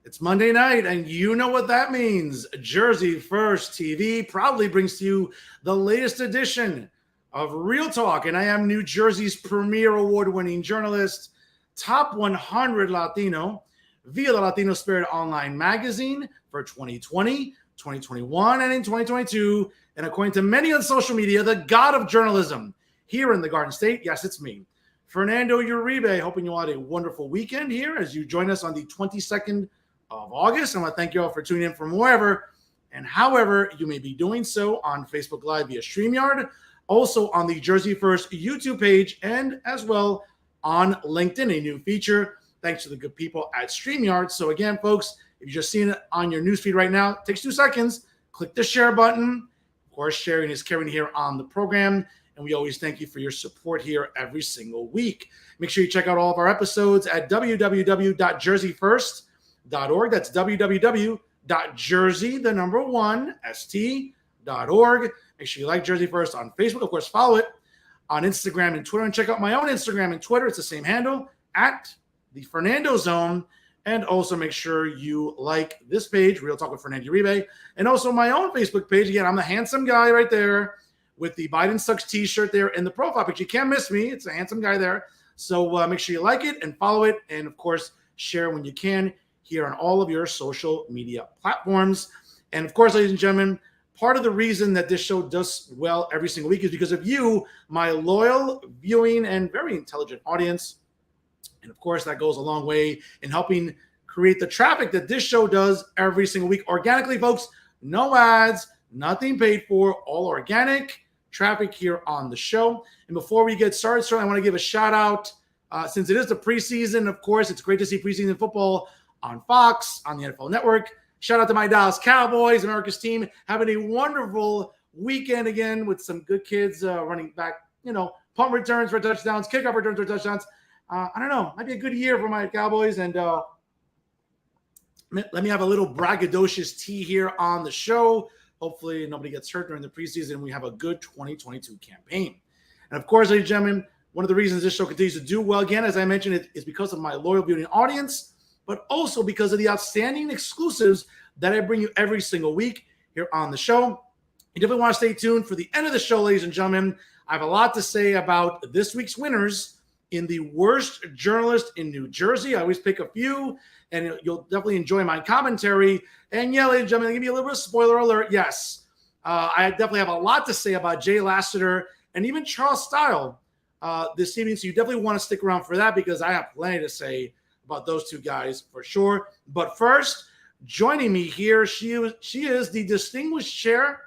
It's Monday night, and you know what that means. Jersey First TV proudly brings to you the latest edition of Real Talk, and I am New Jersey's premier award-winning journalist, top 100 Latino, via the Latino Spirit online magazine for 2020, 2021, and in 2022, and according to many on social media, the god of journalism here in the Garden State. Yes, it's me, Fernando Uribe, hoping you all had a wonderful weekend here as you join us on the 22nd of August. I want to thank you all for tuning in from wherever and however you may be doing so on Facebook Live via StreamYard, also on the Jersey First YouTube page, and as well on LinkedIn, a new feature thanks to the good people at StreamYard. So again, folks, if you're just seeing it on your newsfeed right now, it takes 2 seconds. Click the share button. Of course, sharing is caring here on the program, and we always thank you for your support here every single week. Make sure you check out all of our episodes at www.jerseyfirst.org. That's www.jersey1st.org. Make sure you like Jersey First on Facebook. Of course, follow it on Instagram and Twitter, and check out my own Instagram and Twitter. It's the same handle, at the Fernando Zone. And also make sure you like this page, Real Talk with Fernando Uribe, and also my own Facebook page. Again, I'm the handsome guy right there with the Biden Sucks t-shirt there in the profile picture. You can't miss me. It's a handsome guy there. So make sure you like it and follow it, and of course, share when you can here on all of your social media platforms. And of course, ladies and gentlemen, part of the reason that this show does well every single week is because of you, my loyal viewing and very intelligent audience. And of course, that goes a long way in helping create the traffic that this show does every single week organically, folks. No ads, nothing paid for, all organic traffic here on the show. And before we get started, sir, I want to give a shout out, since it is the preseason. Of course, it's great to see preseason football on Fox, on the NFL Network. Shout out to my Dallas Cowboys, America's team, having a wonderful weekend again with some good kids running back, punt returns for touchdowns, kickoff returns for touchdowns. I don't know, might be a good year for my Cowboys. And let me have a little braggadocious tea here on the show. Hopefully nobody gets hurt during the preseason. We have a good 2022 campaign. And of course, ladies and gentlemen, one of the reasons this show continues to do well, again, as I mentioned, is because of my loyal viewing audience, but also because of the outstanding exclusives that I bring you every single week here on the show. You definitely want to stay tuned for the end of the show, ladies and gentlemen. I have a lot to say about this week's winners in the worst journalist in New Jersey. I always pick a few, and you'll definitely enjoy my commentary. And yeah, ladies and gentlemen, I'll give you a little bit of spoiler alert. Yes, I definitely have a lot to say about Jay Lassiter and even Charles Style this evening. So you definitely want to stick around for that, because I have plenty to say about those two guys for sure. But first, joining me here, she is the distinguished chair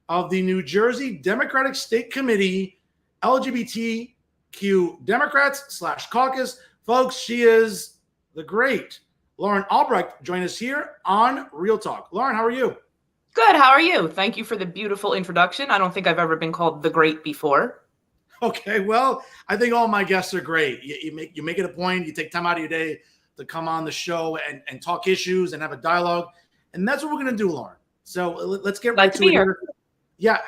of the New Jersey Democratic State Committee, LGBTQ Democrats / Caucus. Folks, she is the great Lauren Albrecht. Join us here on Real Talk. Lauren, how are you? Good. How are you? Thank you for the beautiful introduction. I don't think I've ever been called the great before. Okay, well, I think all my guests are great. You make it a point. You take time out of your day to come on the show and talk issues and have a dialogue. And that's what we're going to do, Lauren. So let's get right to it here. Yeah,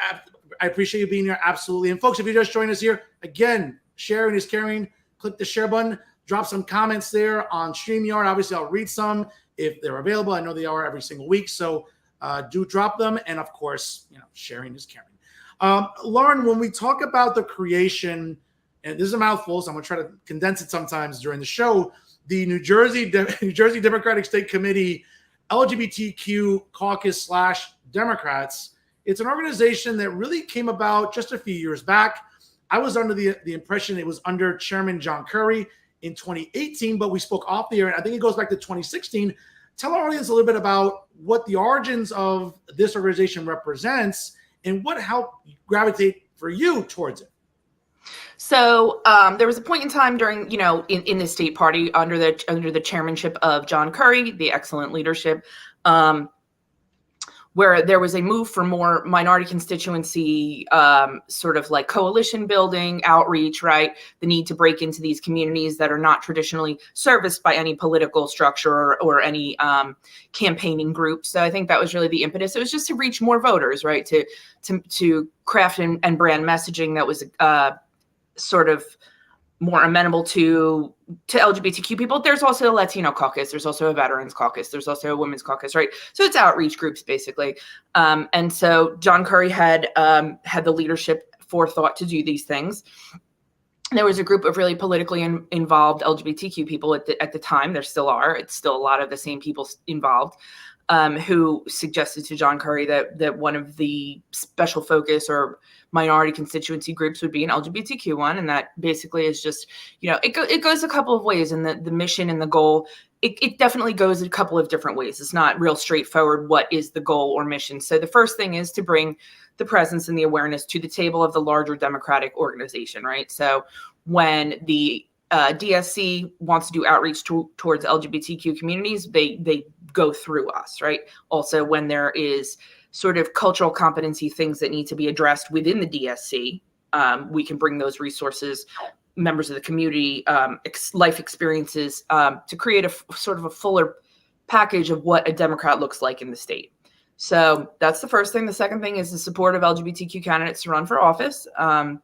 I appreciate you being here. Absolutely. And folks, if you just joined us here, again, sharing is caring. Click the share button. Drop some comments there on StreamYard. Obviously, I'll read some if they're available. I know they are every single week. So do drop them. And of course, sharing is caring. Lauren, when we talk about the creation, and this is a mouthful, so I'm going to try to condense it sometimes during the show, the New Jersey Democratic State Committee, LGBTQ Caucus / Democrats, it's an organization that really came about just a few years back. I was under the impression it was under Chairman John Curry in 2018, but we spoke off the air, and I think it goes back to 2016. Tell our audience a little bit about what the origins of this organization represents and what helped gravitate for you towards it. So there was a point in time during, in the state party under the chairmanship of John Curry, the excellent leadership, where there was a move for more minority constituency, sort of like coalition building, outreach, right? The need to break into these communities that are not traditionally serviced by any political structure or any campaigning group. So I think that was really the impetus. It was just to reach more voters, right? To craft and brand messaging that was sort of more amenable to LGBTQ people. There's also a Latino caucus. There's also a veterans caucus. There's also a women's caucus, right? So it's outreach groups basically. And so John Kerry had the leadership forethought to do these things. There was a group of really politically involved LGBTQ people at the time. There still are. It's still a lot of the same people involved, who suggested to John Kerry that one of the special focus or minority constituency groups would be an LGBTQ one. And that basically is just, it goes a couple of ways. And the mission and the goal, it definitely goes a couple of different ways. It's not real straightforward. What is the goal or mission? So the first thing is to bring the presence and the awareness to the table of the larger democratic organization, right? So when the DSC wants to do outreach towards LGBTQ communities, they go through us, right? Also, when there is sort of cultural competency things that need to be addressed within the DSC, we can bring those resources, members of the community, life experiences, to create a sort of a fuller package of what a Democrat looks like in the state. So that's the first thing. The second thing is the support of LGBTQ candidates to run for office. The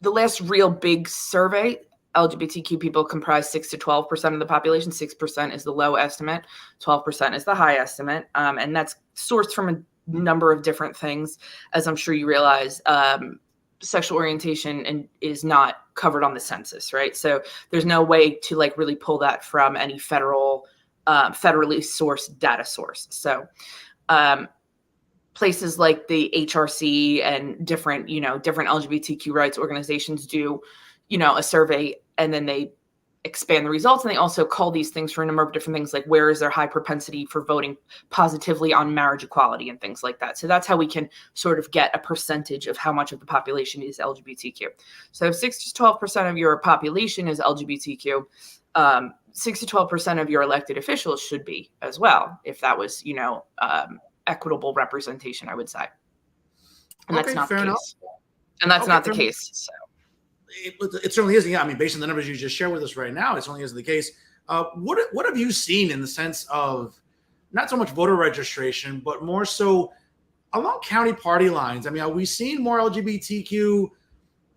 last real big survey, LGBTQ people comprise 6 to 12% of the population. 6% is the low estimate, 12% is the high estimate. And that's sourced from a number of different things. As I'm sure you realize, sexual orientation is not covered on the census, right? So there's no way to really pull that from any federally sourced data source. So places like the HRC and different LGBTQ rights organizations do, a survey, and then they expand the results. And they also call these things for a number of different things, like where is their high propensity for voting positively on marriage equality and things like that. So that's how we can sort of get a percentage of how much of the population is LGBTQ. So if 6 to 12% of your population is LGBTQ, 6 to 12% of your elected officials should be as well, if that was, equitable representation, I would say. And that's not the case. And that's not the case. So it certainly isn't. Yeah, I mean, based on the numbers you just shared with us right now, it certainly isn't the case. What have you seen in the sense of not so much voter registration, but more so along county party lines? I mean, are we seeing more LGBTQ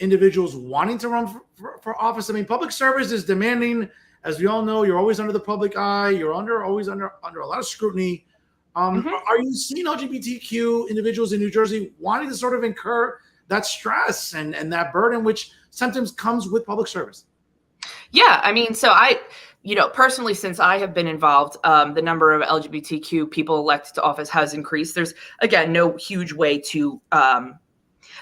individuals wanting to run for office? I mean, public service is demanding, as we all know. You're always under the public eye. You're always under a lot of scrutiny. Are you seeing LGBTQ individuals in New Jersey wanting to sort of incur that stress and that burden, which sometimes comes with public service? Yeah, I mean, so personally, since I have been involved, the number of LGBTQ people elected to office has increased. There's, again, no huge way to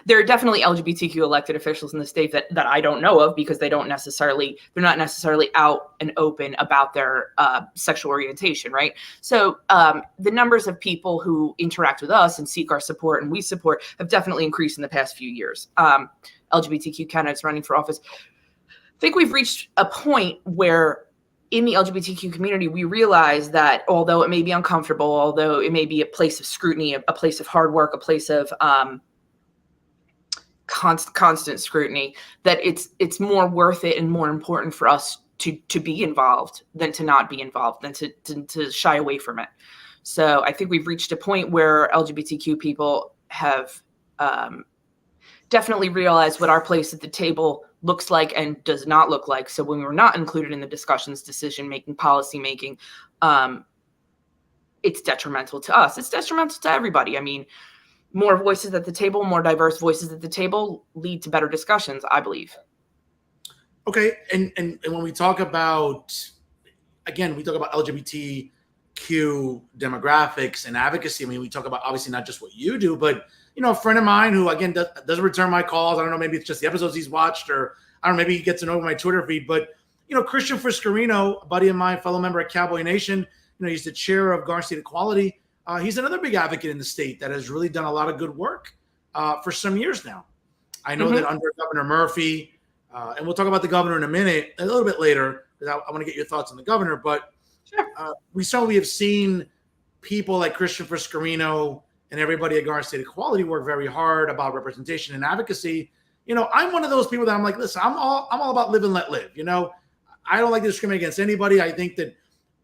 there are definitely LGBTQ elected officials in the state that I don't know of, because they're not necessarily out and open about their sexual orientation, right? So the numbers of people who interact with us and seek our support and we support have definitely increased in the past few years. LGBTQ candidates running for office. I think we've reached a point where in the LGBTQ community, we realize that although it may be uncomfortable, although it may be a place of scrutiny, a place of hard work, a place of constant scrutiny, that it's more worth it and more important for us to be involved than to not be involved, than to shy away from it. So I think we've reached a point where LGBTQ people have definitely realized what our place at the table looks like and does not look like. So when we're not included in the discussions, decision making, policy making, it's detrimental to us. It's detrimental to everybody. I mean, more voices at the table, more diverse voices at the table lead to better discussions, I believe. Okay. And when we talk about LGBTQ demographics and advocacy, I mean, we talk about obviously not just what you do, but, a friend of mine who, again, doesn't return my calls. I don't know, maybe it's just the episodes he's watched, or I don't know, maybe he gets to know my Twitter feed, but, Christian Friscarino, a buddy of mine, fellow member at Cowboy Nation, he's the chair of Garden State Equality. He's another big advocate in the state that has really done a lot of good work for some years now. I know that under Governor Murphy, and we'll talk about the governor in a little bit later, because I want to get your thoughts on the governor, but we certainly have seen people like Christian Friscarino and everybody at Garden State Equality work very hard about representation and advocacy. I'm one of those people that I'm like, listen, I'm all about live and let live. I don't like to discriminate against anybody. I think that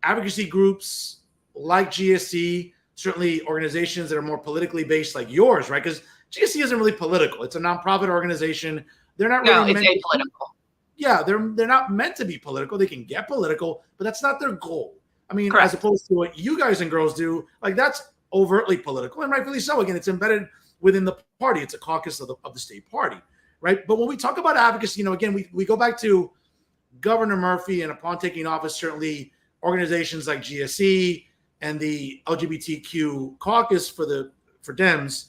advocacy groups like GSC, certainly organizations that are more politically based like yours, right? Because GSC isn't really political. It's a nonprofit organization. They're not No, really it's apolitical. Yeah, they're not meant to be political. They can get political, but that's not their goal. I mean, Correct. as opposed to what you guys and girls do, like that's overtly political, and rightfully so. Again, it's embedded within the party. It's a caucus of the state party, right? But when we talk about advocacy, again, we go back to Governor Murphy, and upon taking office, certainly organizations like GSE and the LGBTQ caucus for Dems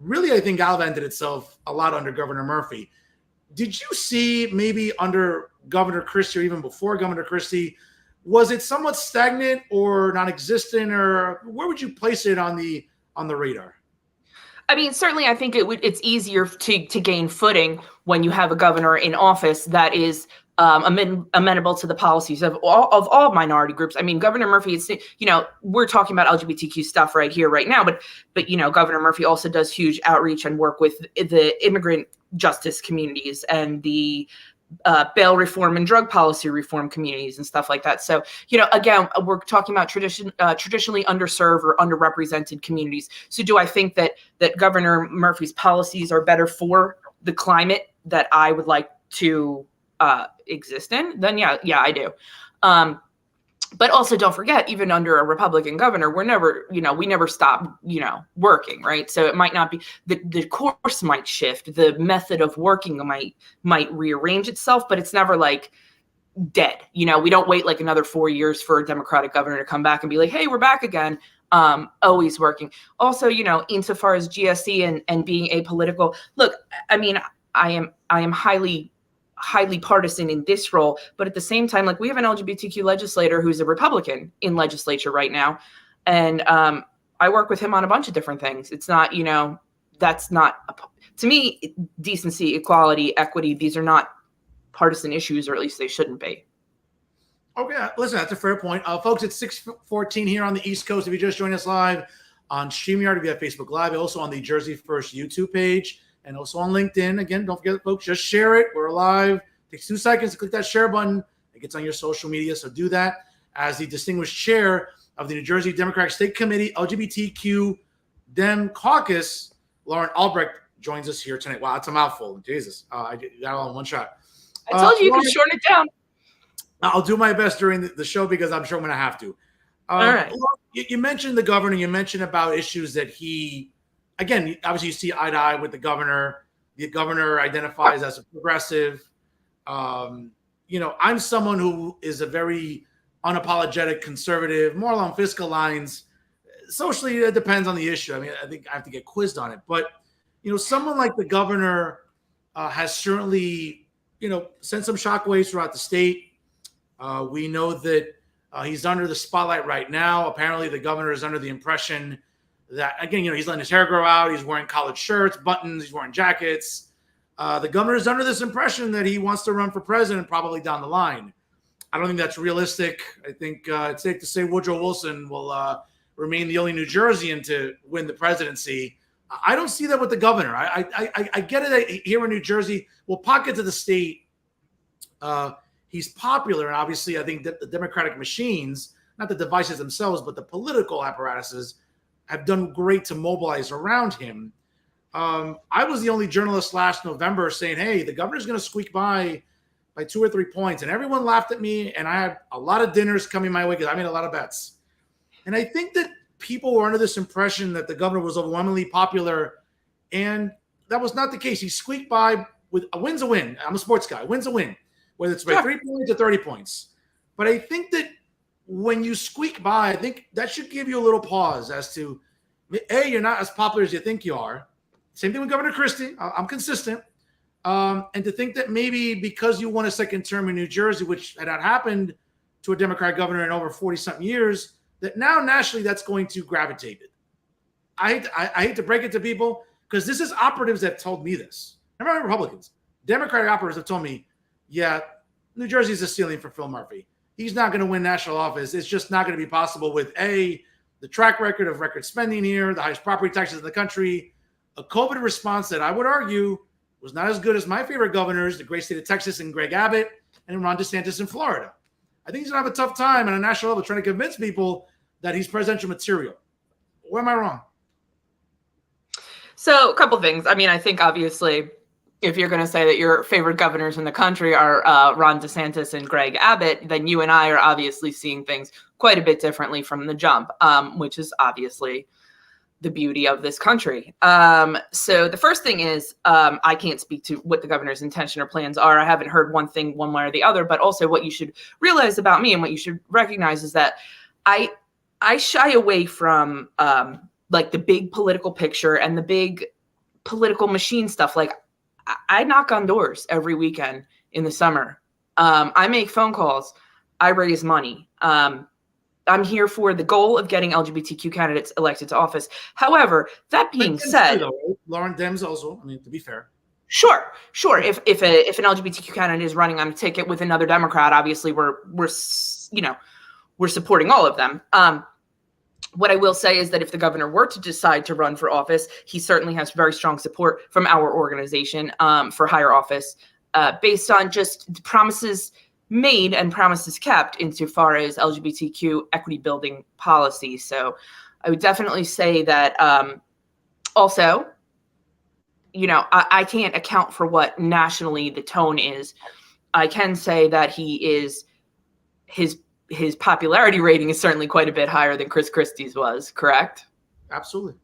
really, I think, gallivanted itself a lot under Governor Murphy. Did you see maybe under Governor Christie or even before Governor Christie, was it somewhat stagnant or non-existent, or where would you place it on the radar? I mean, certainly, I think it's easier to gain footing when you have a governor in office that is amenable to the policies of all minority groups. I mean, Governor Murphy, we're talking about LGBTQ stuff right here, right now, but Governor Murphy also does huge outreach and work with the immigrant justice communities and the bail reform and drug policy reform communities and stuff like that. So, again, we're talking about traditionally underserved or underrepresented communities. So do I think that Governor Murphy's policies are better for the climate that I would like to exist in? Then yeah, I do. But also don't forget, even under a Republican governor, we never stop, working, right? So it might not be, the course might shift, the method of working might rearrange itself, but it's never like dead. We don't wait like another 4 years for a Democratic governor to come back and be like, hey, we're back again. Always working. Also, insofar as GSE and being apolitical, look, I mean, I am highly partisan in this role, but at the same time, like, we have an LGBTQ legislator who's a Republican in legislature right now, and I work with him on a bunch of different things. It's not, that's not, to me, decency, equality, equity, these are not partisan issues, or at least they shouldn't be. Okay, listen, that's a fair point. Folks, it's 6:14 here on the East Coast. If you just joined us live on StreamYard, we have Facebook Live, also on the Jersey First YouTube page, and also on LinkedIn. Again, don't forget, folks, just share it. We're live. It takes 2 seconds to click that share button. It gets on your social media, so do that. As the distinguished chair of the New Jersey Democratic State Committee LGBTQ Dem Caucus, Lauren Albrecht, joins us here tonight. Wow, that's a mouthful. Jesus, I got it all in one shot. I told you could shorten it down. I'll do my best during the show because I'm sure I'm going to have to. All right. You mentioned the governor. You mentioned about issues that he, again, obviously you see eye to eye with the governor. The governor identifies as a progressive. I'm someone who is a very unapologetic conservative, more along fiscal lines. Socially, it depends on the issue. I mean, I think I have to get quizzed on it. But, someone like the governor has certainly, sent some shockwaves throughout the state. We know that he's under the spotlight right now. Apparently, the governor is under the impression that, again, he's letting his hair grow out. He's wearing collared shirts, buttons. He's wearing jackets. The governor is under this impression that he wants to run for president probably down the line. I don't think that's realistic. I think it's safe to say Woodrow Wilson will remain the only New Jerseyan to win the presidency. I don't see that with the governor. I get it here in New Jersey. Well, pockets of the state, he's popular. And obviously, I think that the Democratic machines, not the devices themselves, but the political apparatuses, have done great to mobilize around him. I was the only journalist last November saying, hey, the governor's going to squeak by 2 or 3 points. And everyone laughed at me. And I had a lot of dinners coming my way because I made a lot of bets. And I think that people were under this impression that the governor was overwhelmingly popular. And that was not the case. He squeaked by with a win's a win. I'm a sports guy. Win's a win, whether it's by 3 points or 30 points. But I think that when you squeak by, I think that should give you a little pause as to, A, you're not as popular as you think you are. Same thing with Governor Christie. I'm consistent. And to think that maybe because you won a second term in New Jersey, which had not happened to a Democratic governor in over 40-something years, that now nationally that's going to gravitate it. I hate to break it to people because this is operatives that told me this. I'm not Republicans. Democratic operatives have told me, yeah, New Jersey's a ceiling for Phil Murphy. He's not going to win national office. It's just not going to be possible with, A, the track record of record spending here, the highest property taxes in the country, a COVID response that I would argue was not as good as my favorite governors, the great state of Texas and Greg Abbott, and Ron DeSantis in Florida. I think he's going to have a tough time on a national level trying to convince people that he's presidential material. Where am I wrong? So a couple things. I mean, I think obviously if you're going to say that your favorite governors in the country are Ron DeSantis and Greg Abbott, then you and I are obviously seeing things quite a bit differently from the jump, which is obviously the beauty of this country. So the first thing is, I can't speak to what the governor's intention or plans are. I haven't heard one thing one way or the other, but also what you should realize about me and what you should recognize is that I shy away from like the big political picture and the big political machine stuff. Like I knock on doors every weekend in the summer. I make phone calls. I raise money. I'm here for the goal of getting LGBTQ candidates elected to office. However, that being said, Lauren Dems also, I mean, to be fair. Sure. If an LGBTQ candidate is running on a ticket with another Democrat, obviously we're supporting all of them. What I will say is that if the governor were to decide to run for office, he certainly has very strong support from our organization for higher office based on just promises made and promises kept insofar as LGBTQ equity building policy. So I would definitely say that also, I can't account for what nationally the tone is. I can say that his popularity rating is certainly quite a bit higher than Chris Christie's was, correct? Absolutely.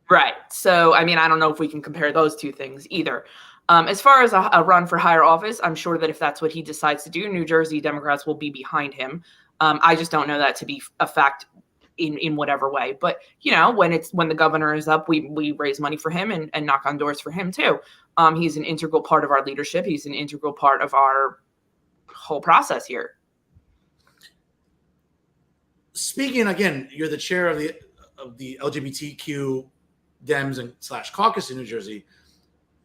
Right. So, I mean, I don't know if we can compare those two things either. As far as a run for higher office, I'm sure that if that's what he decides to do, New Jersey Democrats will be behind him. I just don't know that to be a fact in whatever way. But, when the governor is up, we raise money for him and knock on doors for him too. He's an integral part of our leadership. He's an integral part of our whole process here. Speaking again, you're the chair of the LGBTQ Dems and / caucus in New Jersey.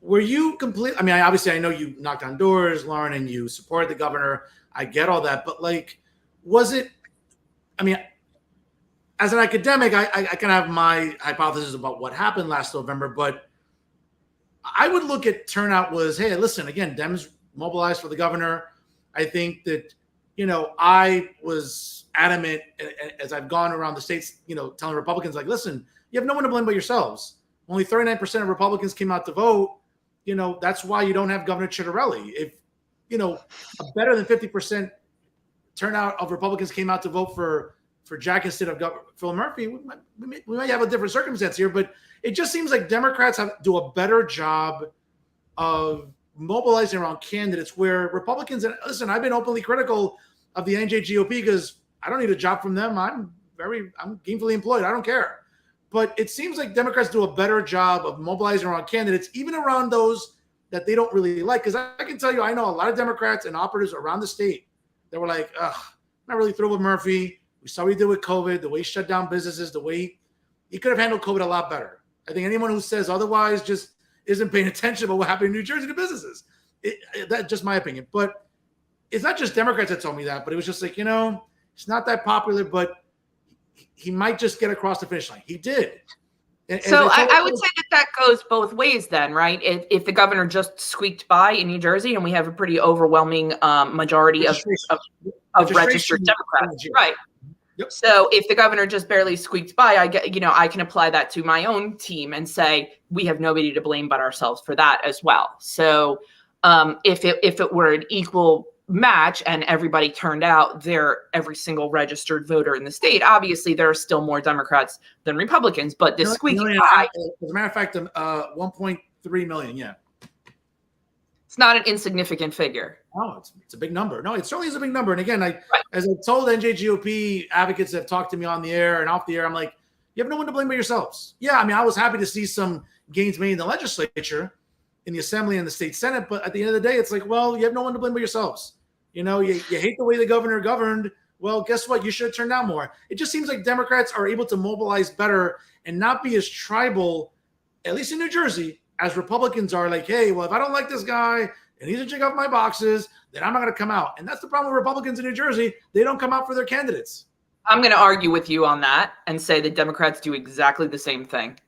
Were you complete? I mean, I know you knocked on doors, Lauren, and you supported the governor. I get all that, but was it? I mean, as an academic, I can have my hypothesis about what happened last November, but I would look at turnout was, hey, listen, again, Dems mobilized for the governor. I think that I was adamant as I've gone around the states, telling Republicans, listen, you have no one to blame but yourselves. Only 39% of Republicans came out to vote. That's why you don't have Governor Ciattarelli. If, a better than 50% turnout of Republicans came out to vote for Jack instead of Phil Murphy, we might have a different circumstance here, but it just seems like Democrats do a better job of mobilizing around candidates where Republicans, and listen, I've been openly critical of the NJGOP because I don't need a job from them. I'm gainfully employed. I don't care. But it seems like Democrats do a better job of mobilizing around candidates, even around those that they don't really like. Because I can tell you, I know a lot of Democrats and operatives around the state that were like, ugh, I'm not really thrilled with Murphy. We saw what he did with COVID, the way he shut down businesses, the way he could have handled COVID a lot better. I think anyone who says otherwise just isn't paying attention about what happened in New Jersey to businesses. That's just my opinion. But it's not just Democrats that told me that, but it was just like, it's not that popular, but he might just get across the finish line. He did. So I would say that goes both ways then, right? If the governor just squeaked by in New Jersey and we have a pretty overwhelming majority of registered Democrats, right? Yep. So if the governor just barely squeaked by, I can apply that to my own team and say we have nobody to blame but ourselves for that as well. So if it were an equal match and everybody turned out, every single registered voter in the state, obviously there are still more Democrats than Republicans, but the squeaking by, as a matter of fact, 1.3 million. Yeah. It's not an insignificant figure. Oh, it's a big number. No, it certainly is a big number. And again, as I told NJGOP advocates that have talked to me on the air and off the air, I'm like, you have no one to blame but yourselves. Yeah, I mean, I was happy to see some gains made in the legislature, in the Assembly and the state Senate, but at the end of the day, it's like, well, you have no one to blame but yourselves. You hate the way the governor governed. Well, guess what? You should have turned out more. It just seems like Democrats are able to mobilize better and not be as tribal, at least in New Jersey, as Republicans are. Like, hey, well, if I don't like this guy and he's a check off my boxes, then I'm not going to come out. And that's the problem with Republicans in New Jersey. They don't come out for their candidates. I'm going to argue with you on that and say that Democrats do exactly the same thing.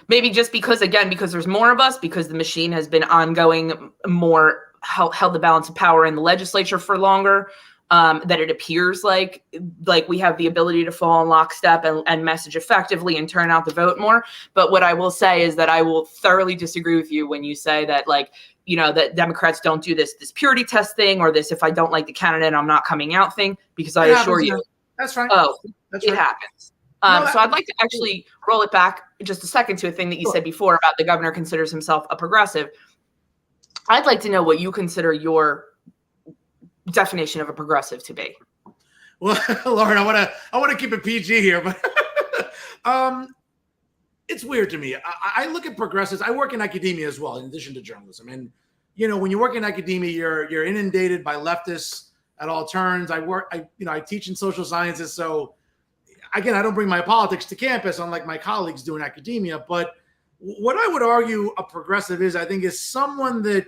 Maybe just because there's more of us, because the machine has been ongoing more, held the balance of power in the legislature for longer. that it appears like we have the ability to fall in lockstep and message effectively and turn out the vote more. But what I will say is that I will thoroughly disagree with you when you say that, like, you know, that Democrats don't do this purity test thing, or this, if I don't like the candidate, I'm not coming out thing, because I assure you, that's right. It happens. So I'd like to actually roll it back just a second to a thing that you said before about the governor considers himself a progressive. I'd like to know what you consider your definition of a progressive to be. Well, Lauren, I want to keep it PG here, but it's weird to me. I look at progressives. I work in academia as well, in addition to journalism. And, you know, when you work in academia, you're inundated by leftists at all turns. I teach in social sciences. So again, I don't bring my politics to campus, unlike my colleagues do in academia. But what I would argue a progressive is, I think, is someone that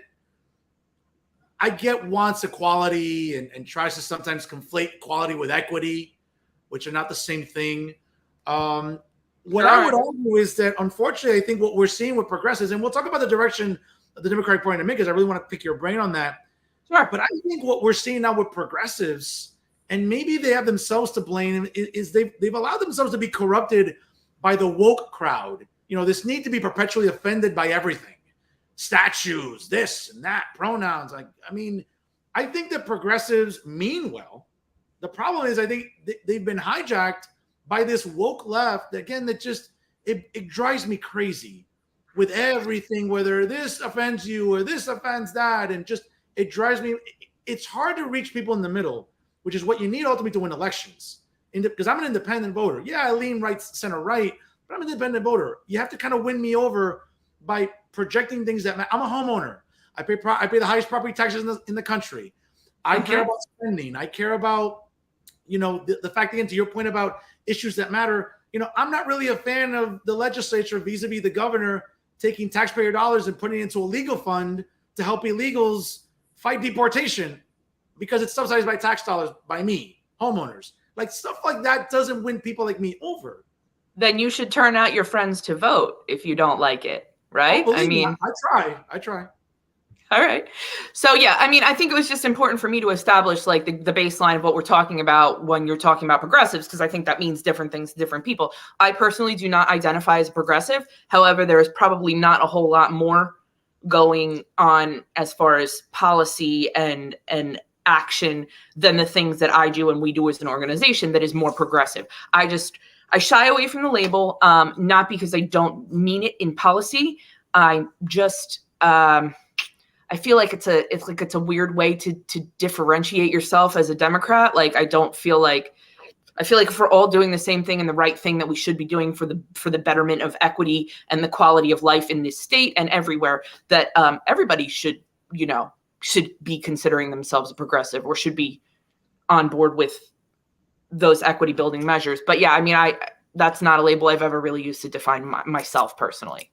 I get wants equality and tries to sometimes conflate equality with equity, which are not the same thing. What I would argue is that, unfortunately, I think what we're seeing with progressives, and we'll talk about the direction of the Democratic Party in a minute, because I really want to pick your brain on that. Sure. But I think what we're seeing now with progressives, and maybe they have themselves to blame, is they've allowed themselves to be corrupted by the woke crowd. You know, this need to be perpetually offended by everything. Statues, this and that, pronouns. I think that progressives mean well. The problem is, I think they've been hijacked by this woke left, again, that just, it drives me crazy with everything, whether this offends you or this offends that, and just, it drives me. It's hard to reach people in the middle, which is what you need ultimately to win elections. Because I'm an independent voter. Yeah, I lean right, center, right, but I'm an independent voter. You have to kind of win me over by projecting things that matter. I'm a homeowner. I pay the highest property taxes in the country. I care about spending. I care about, you know, the fact, again, to your point about issues that matter. You know, I'm not really a fan of the legislature vis-a-vis the governor taking taxpayer dollars and putting it into a legal fund to help illegals fight deportation, because it's subsidized by tax dollars by me, homeowners. Like, stuff like that doesn't win people like me over. Then you should turn out your friends to vote if you don't like it, right? I try. All right. So, yeah, I mean, I think it was just important for me to establish, like, the baseline of what we're talking about when you're talking about progressives, because I think that means different things to different people. I personally do not identify as progressive. However, there is probably not a whole lot more going on as far as policy and action than the things that I do and we do as an organization that is more progressive. I shy away from the label, not because I don't mean it in policy. I just I feel like it's a weird way to differentiate yourself as a Democrat. Like, I feel like if we're all doing the same thing and the right thing that we should be doing for the betterment of equity and the quality of life in this state and everywhere, that everybody should be considering themselves a progressive, or should be on board with those equity building measures. But yeah, I mean, that's not a label I've ever really used to define myself personally.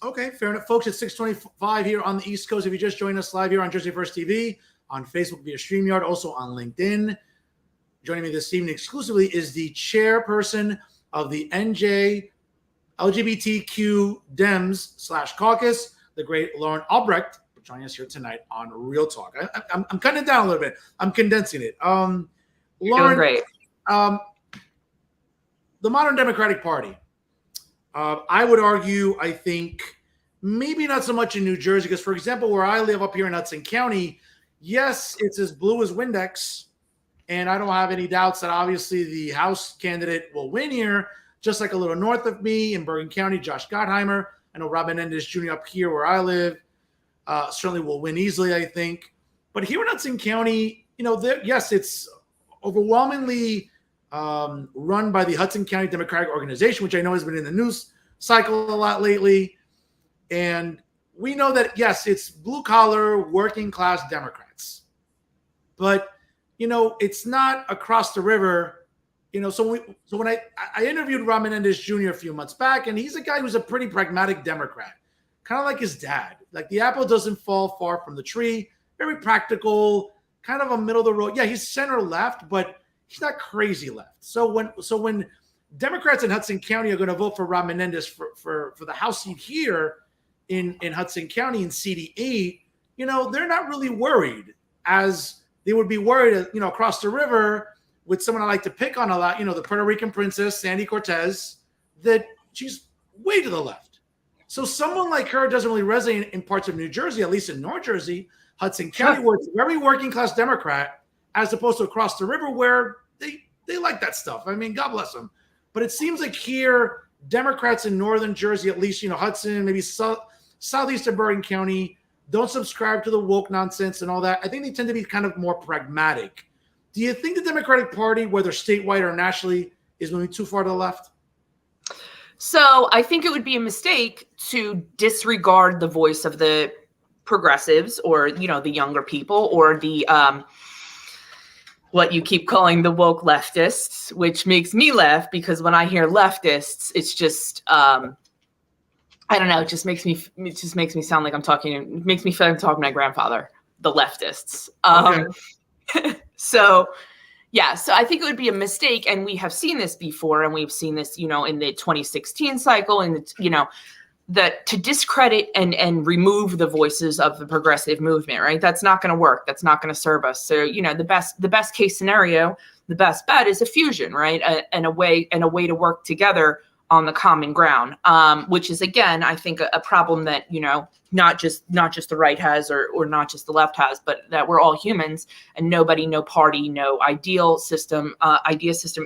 Okay, fair enough. Folks, it's 6:25 here on the East Coast. If you just joined us live here on Jersey First TV, on Facebook via StreamYard, also on LinkedIn. Joining me this evening exclusively is the chairperson of the NJ LGBTQ Dems / caucus, the great Lauren Albrecht, joining us here tonight on Real Talk. I'm cutting it down a little bit. I'm condensing it. You're Lauren, doing great. The modern Democratic Party, I would argue, I think, maybe not so much in New Jersey, because, for example, where I live up here in Hudson County, yes, it's as blue as Windex, and I don't have any doubts that obviously the House candidate will win here, just like a little north of me in Bergen County, Josh Gottheimer. I know Rob Menendez Jr. up here where I live certainly will win easily, I think. But here in Hudson County, you know, yes, it's overwhelmingly run by the Hudson County Democratic Organization, which I know has been in the news cycle a lot lately. And we know that, yes, it's blue-collar, working-class Democrats. But, you know, it's not across the river. You know, so when I interviewed Rob Menendez Jr. a few months back, and he's a guy who's a pretty pragmatic Democrat, kind of like his dad. Like, the apple doesn't fall far from the tree, very practical, kind of a middle of the road. Yeah, he's center left, but he's not crazy left. So when Democrats in Hudson County are going to vote for Rob Menendez for the House seat here in Hudson County in CD8, you know, they're not really worried as they would be worried, across the river with someone I like to pick on a lot, the Puerto Rican princess, Sandy Cortez, that she's way to the left. So someone like her doesn't really resonate in parts of New Jersey, at least in North Jersey, Hudson County, where it's very working class Democrat, as opposed to across the river where they like that stuff. I mean, God bless them. But it seems like here, Democrats in Northern Jersey, at least, Hudson, maybe southeastern Bergen County, don't subscribe to the woke nonsense and all that. I think they tend to be kind of more pragmatic. Do you think the Democratic Party, whether statewide or nationally, is moving too far to the left? So I think it would be a mistake to disregard the voice of the progressives or, the younger people or the what you keep calling the woke leftists, which makes me laugh because when I hear leftists, it's just I don't know, it just makes me sound like it makes me feel like I'm talking to my grandfather, the leftists. Okay. So I think it would be a mistake, and we have seen this before, and we've seen this, in the 2016 cycle, and that to discredit and remove the voices of the progressive movement, right? That's not going to work. That's not going to serve us. So, the best case scenario, the best bet is a fusion, right? And a way to work together on the common ground, which is, again, I think a problem that, not just the right has or not just the left has, but that we're all humans, and nobody, no party, no idea system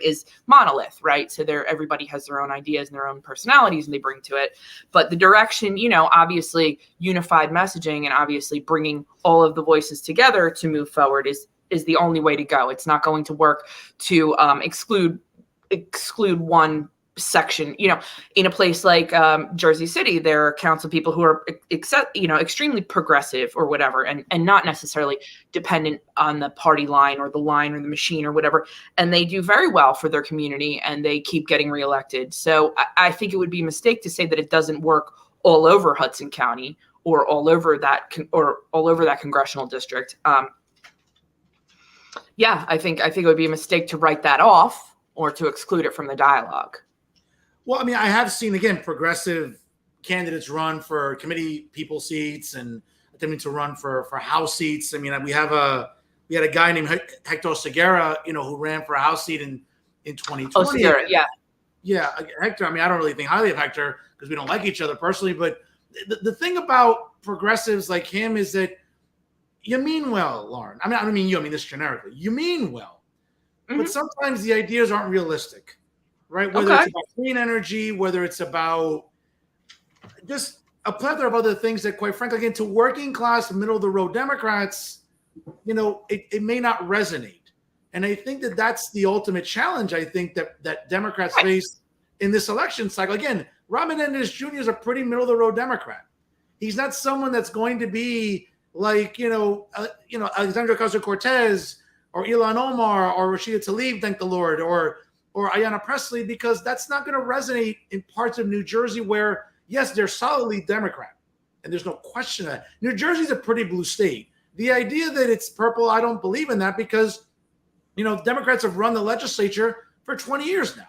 is monolith, right? So everybody has their own ideas and their own personalities and they bring to it. But the direction, obviously unified messaging and obviously bringing all of the voices together to move forward is the only way to go. It's not going to work to exclude one section. In a place like Jersey City, there are council people who are extremely progressive or whatever, and not necessarily dependent on the party line or the machine or whatever, and they do very well for their community and they keep getting reelected. So I think it would be a mistake to say that it doesn't work all over Hudson County or all over that congressional district. I think it would be a mistake to write that off or to exclude it from the dialogue. Well, I mean, I have seen, again, progressive candidates run for committee people seats and attempting to run for House seats. I mean, we had a guy named Hector Segura, who ran for a House seat in 2020. Oh, Segura, yeah. Yeah, Hector, I mean, I don't really think highly of Hector because we don't like each other personally. But the thing about progressives like him is that you mean well, Lauren. I don't mean you, I mean this generically. You mean well. Mm-hmm. But sometimes the ideas aren't realistic. Right? Whether it's about clean energy, whether it's about just a plethora of other things that, quite frankly, again, to working class, middle of the road Democrats, it may not resonate. And I think that that's the ultimate challenge, I think, that Democrats face in this election cycle. Again, Robin Menendez Jr. is a pretty middle of the road Democrat. He's not someone that's going to be like, Alexandria Ocasio-Cortez or Ilhan Omar or Rashida Tlaib, thank the Lord, or Ayanna Pressley, because that's not going to resonate in parts of New Jersey where, yes, they're solidly Democrat. And there's no question of that. New Jersey's a pretty blue state. The idea that it's purple, I don't believe in that because, Democrats have run the legislature for 20 years now.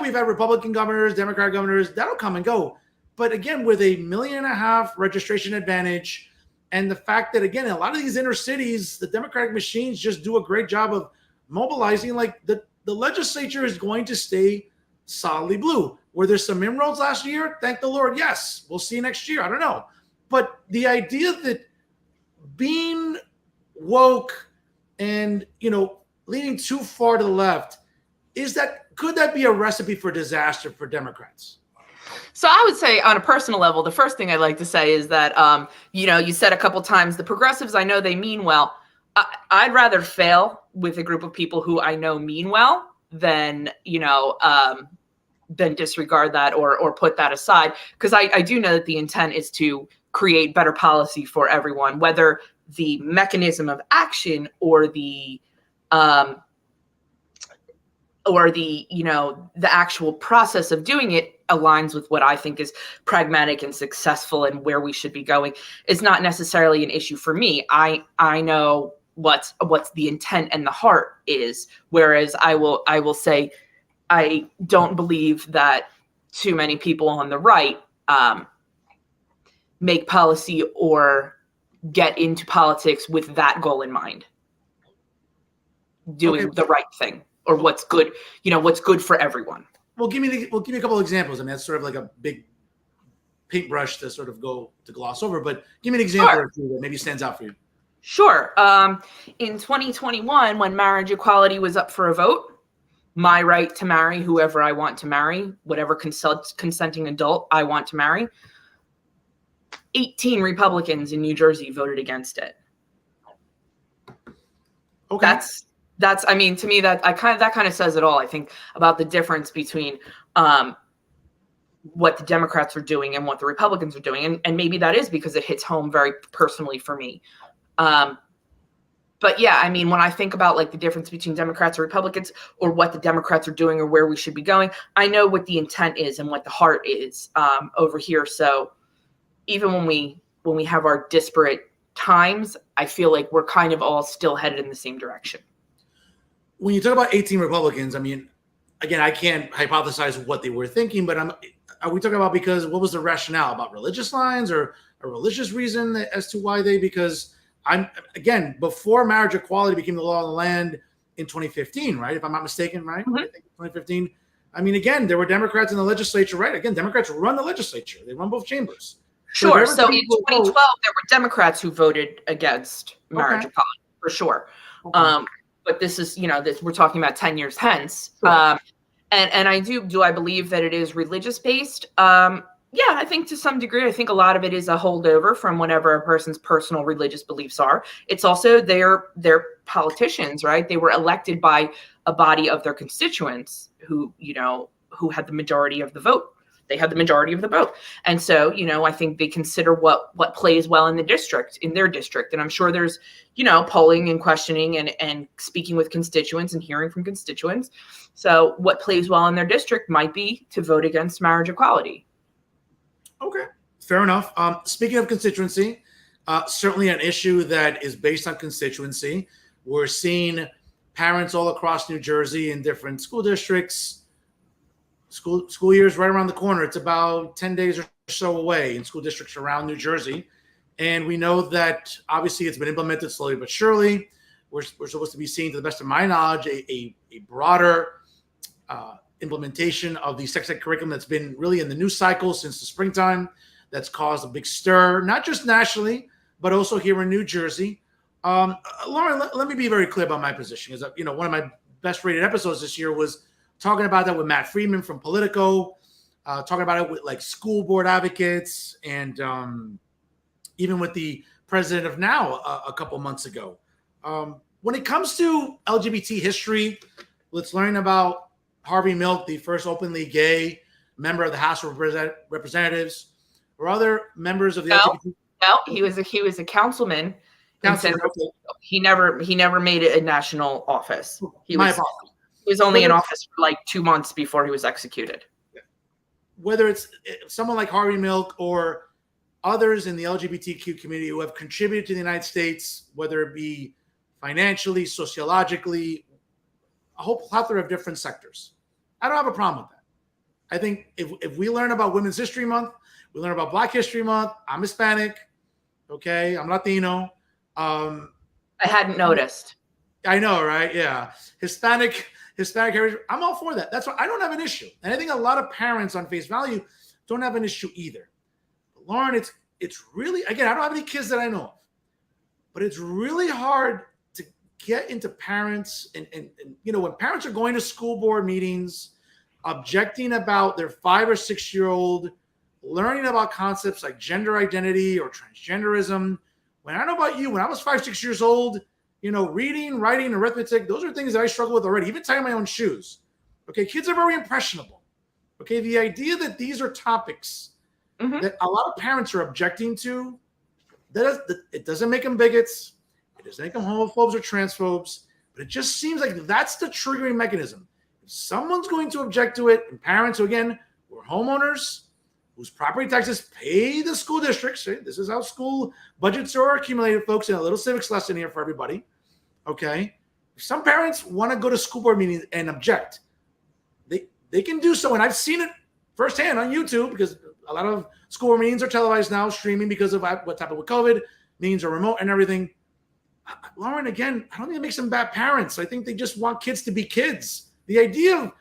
We've had Republican governors, Democrat governors, that'll come and go. But again, with a 1.5 million registration advantage and the fact that, again, in a lot of these inner cities, the Democratic machines just do a great job of mobilizing. Like the legislature is going to stay solidly blue. Were there some inroads last year? Thank the Lord, yes. We'll see next year. I don't know. But the idea that being woke and, leaning too far to the left, could that be a recipe for disaster for Democrats? So I would say on a personal level, the first thing I'd like to say is that, you said a couple times, the progressives, I know they mean well. I'd rather fail with a group of people who I know mean well than disregard that or put that aside. Because I do know that the intent is to create better policy for everyone, whether the mechanism of action or the actual process of doing it aligns with what I think is pragmatic and successful and where we should be going is not necessarily an issue for me. I know what's the intent and the heart is, whereas I will say I don't believe that too many people on the right make policy or get into politics with that goal in mind. doing the right thing or what's good, what's good for everyone. Well, give me a couple of examples. I mean, that's sort of like a big paintbrush to sort of gloss over, but give me an example or two that maybe stands out for you. Sure. In 2021, when marriage equality was up for a vote, my right to marry whoever I want to marry, whatever consenting adult I want to marry, 18 Republicans in New Jersey voted against it. Okay. That's I mean, to me, that kind of says it all, I think, about the difference between what the Democrats are doing and what the Republicans are doing. And maybe that is because it hits home very personally for me. But yeah, I mean, when I think about like the difference between Democrats and Republicans or what the Democrats are doing or where we should be going, I know what the intent is and what the heart is over here. So even when we have our disparate times, I feel like we're kind of all still headed in the same direction. When you talk about 18 Republicans, I mean, again, I can't hypothesize what they were thinking, but are we talking about because what was the rationale about religious lines or a religious reason as to why because before marriage equality became the law of the land in 2015, right? If I'm not mistaken, right? Mm-hmm. I think 2015. I mean, again, there were Democrats in the legislature, right? Again, Democrats run the legislature. They run both chambers. Sure. So in 2012, there were Democrats who voted against marriage equality, for sure. Okay. But this is, we're talking about 10 years hence. Sure. And I believe that it is religious based? Yeah, I think to some degree, I think a lot of it is a holdover from whatever a person's personal religious beliefs are. It's also their politicians, right? They were elected by a body of their constituents who had the majority of the vote. They had the majority of the vote. And so, I think they consider what plays well in their district. And I'm sure there's, polling and questioning and speaking with constituents and hearing from constituents. So what plays well in their district might be to vote against marriage equality. Okay, fair enough. Speaking of constituency, certainly an issue that is based on constituency. We're seeing parents all across New Jersey in different school districts. School year's right around the corner. It's about 10 days or so away in school districts around New Jersey. And we know that obviously it's been implemented slowly but surely. We're supposed to be seeing, to the best of my knowledge, a broader implementation of the sex ed curriculum that's been really in the news cycle since the springtime. That's caused a big stir, not just nationally, but also here in New Jersey. Lauren, let me be very clear about my position. One of my best rated episodes this year was talking about that with Matt Friedman from Politico, talking about it with like school board advocates and even with the president of NOW a couple months ago. When it comes to LGBT history, let's learn about Harvey Milk, the first openly gay member of the House of Representatives, or other members of the LGBT. No, he was a councilman. He never made it a national office. He was only in office for like 2 months before he was executed. Whether it's someone like Harvey Milk or others in the LGBTQ community who have contributed to the United States, whether it be financially, sociologically, a whole plethora of different sectors. I don't have a problem with that. I think if we learn about Women's History Month, we learn about Black History Month. I'm Hispanic. Okay. I'm Latino. I hadn't noticed. I know, right? Yeah. Hispanic heritage. I'm all for that. That's why I don't have an issue. And I think a lot of parents on face value don't have an issue either. But Lauren, it's really, again, I don't have any kids that I know of, but it's really hard to get into parents and when parents are going to school board meetings, objecting about their 5 or 6 year old learning about concepts like gender identity or transgenderism. When I don't know about you, when I was 5, 6 years old, reading, writing, arithmetic, those are things that I struggle with already, even tying my own shoes. Okay, kids are very impressionable. Okay, the idea that these are topics that a lot of parents are objecting to, it doesn't make them bigots. It doesn't make them homophobes or transphobes, but it just seems like that's the triggering mechanism. If someone's going to object to it, and parents who, again, were homeowners, whose property taxes pay the school districts. Right? This is how school budgets are accumulated, folks, in a little civics lesson here for everybody. Okay. If some parents want to go to school board meetings and object, they can do so. And I've seen it firsthand on YouTube because a lot of school board meetings are televised now, streaming because of what's happened with COVID. Meetings are remote and everything. Lauren, again, I don't think it makes them bad parents. I think they just want kids to be kids. The idea of,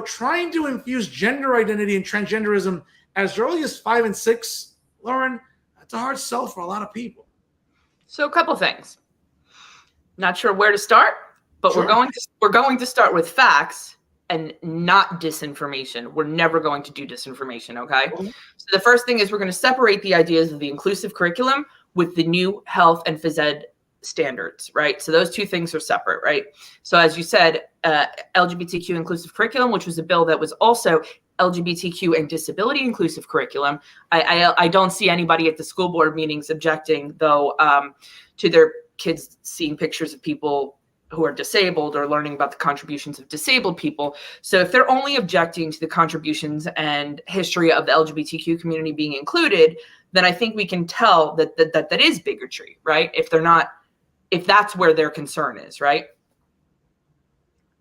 trying to infuse gender identity and transgenderism as early as 5 and 6, Lauren, that's a hard sell for a lot of people. So a couple things. Not sure where to start, but Sure. we're going to start with facts and not disinformation. We're never going to do disinformation, okay? Mhm. So the first thing is we're going to separate the ideas of the inclusive curriculum with the new health and phys ed standards, right? So those two things are separate, right? So as you said, LGBTQ inclusive curriculum, which was a bill that was also LGBTQ and disability inclusive curriculum. I don't see anybody at the school board meetings objecting, though, to their kids seeing pictures of people who are disabled or learning about the contributions of disabled people. So if they're only objecting to the contributions and history of the LGBTQ community being included, then I think we can tell that is bigotry, right? If that's where their concern is, right?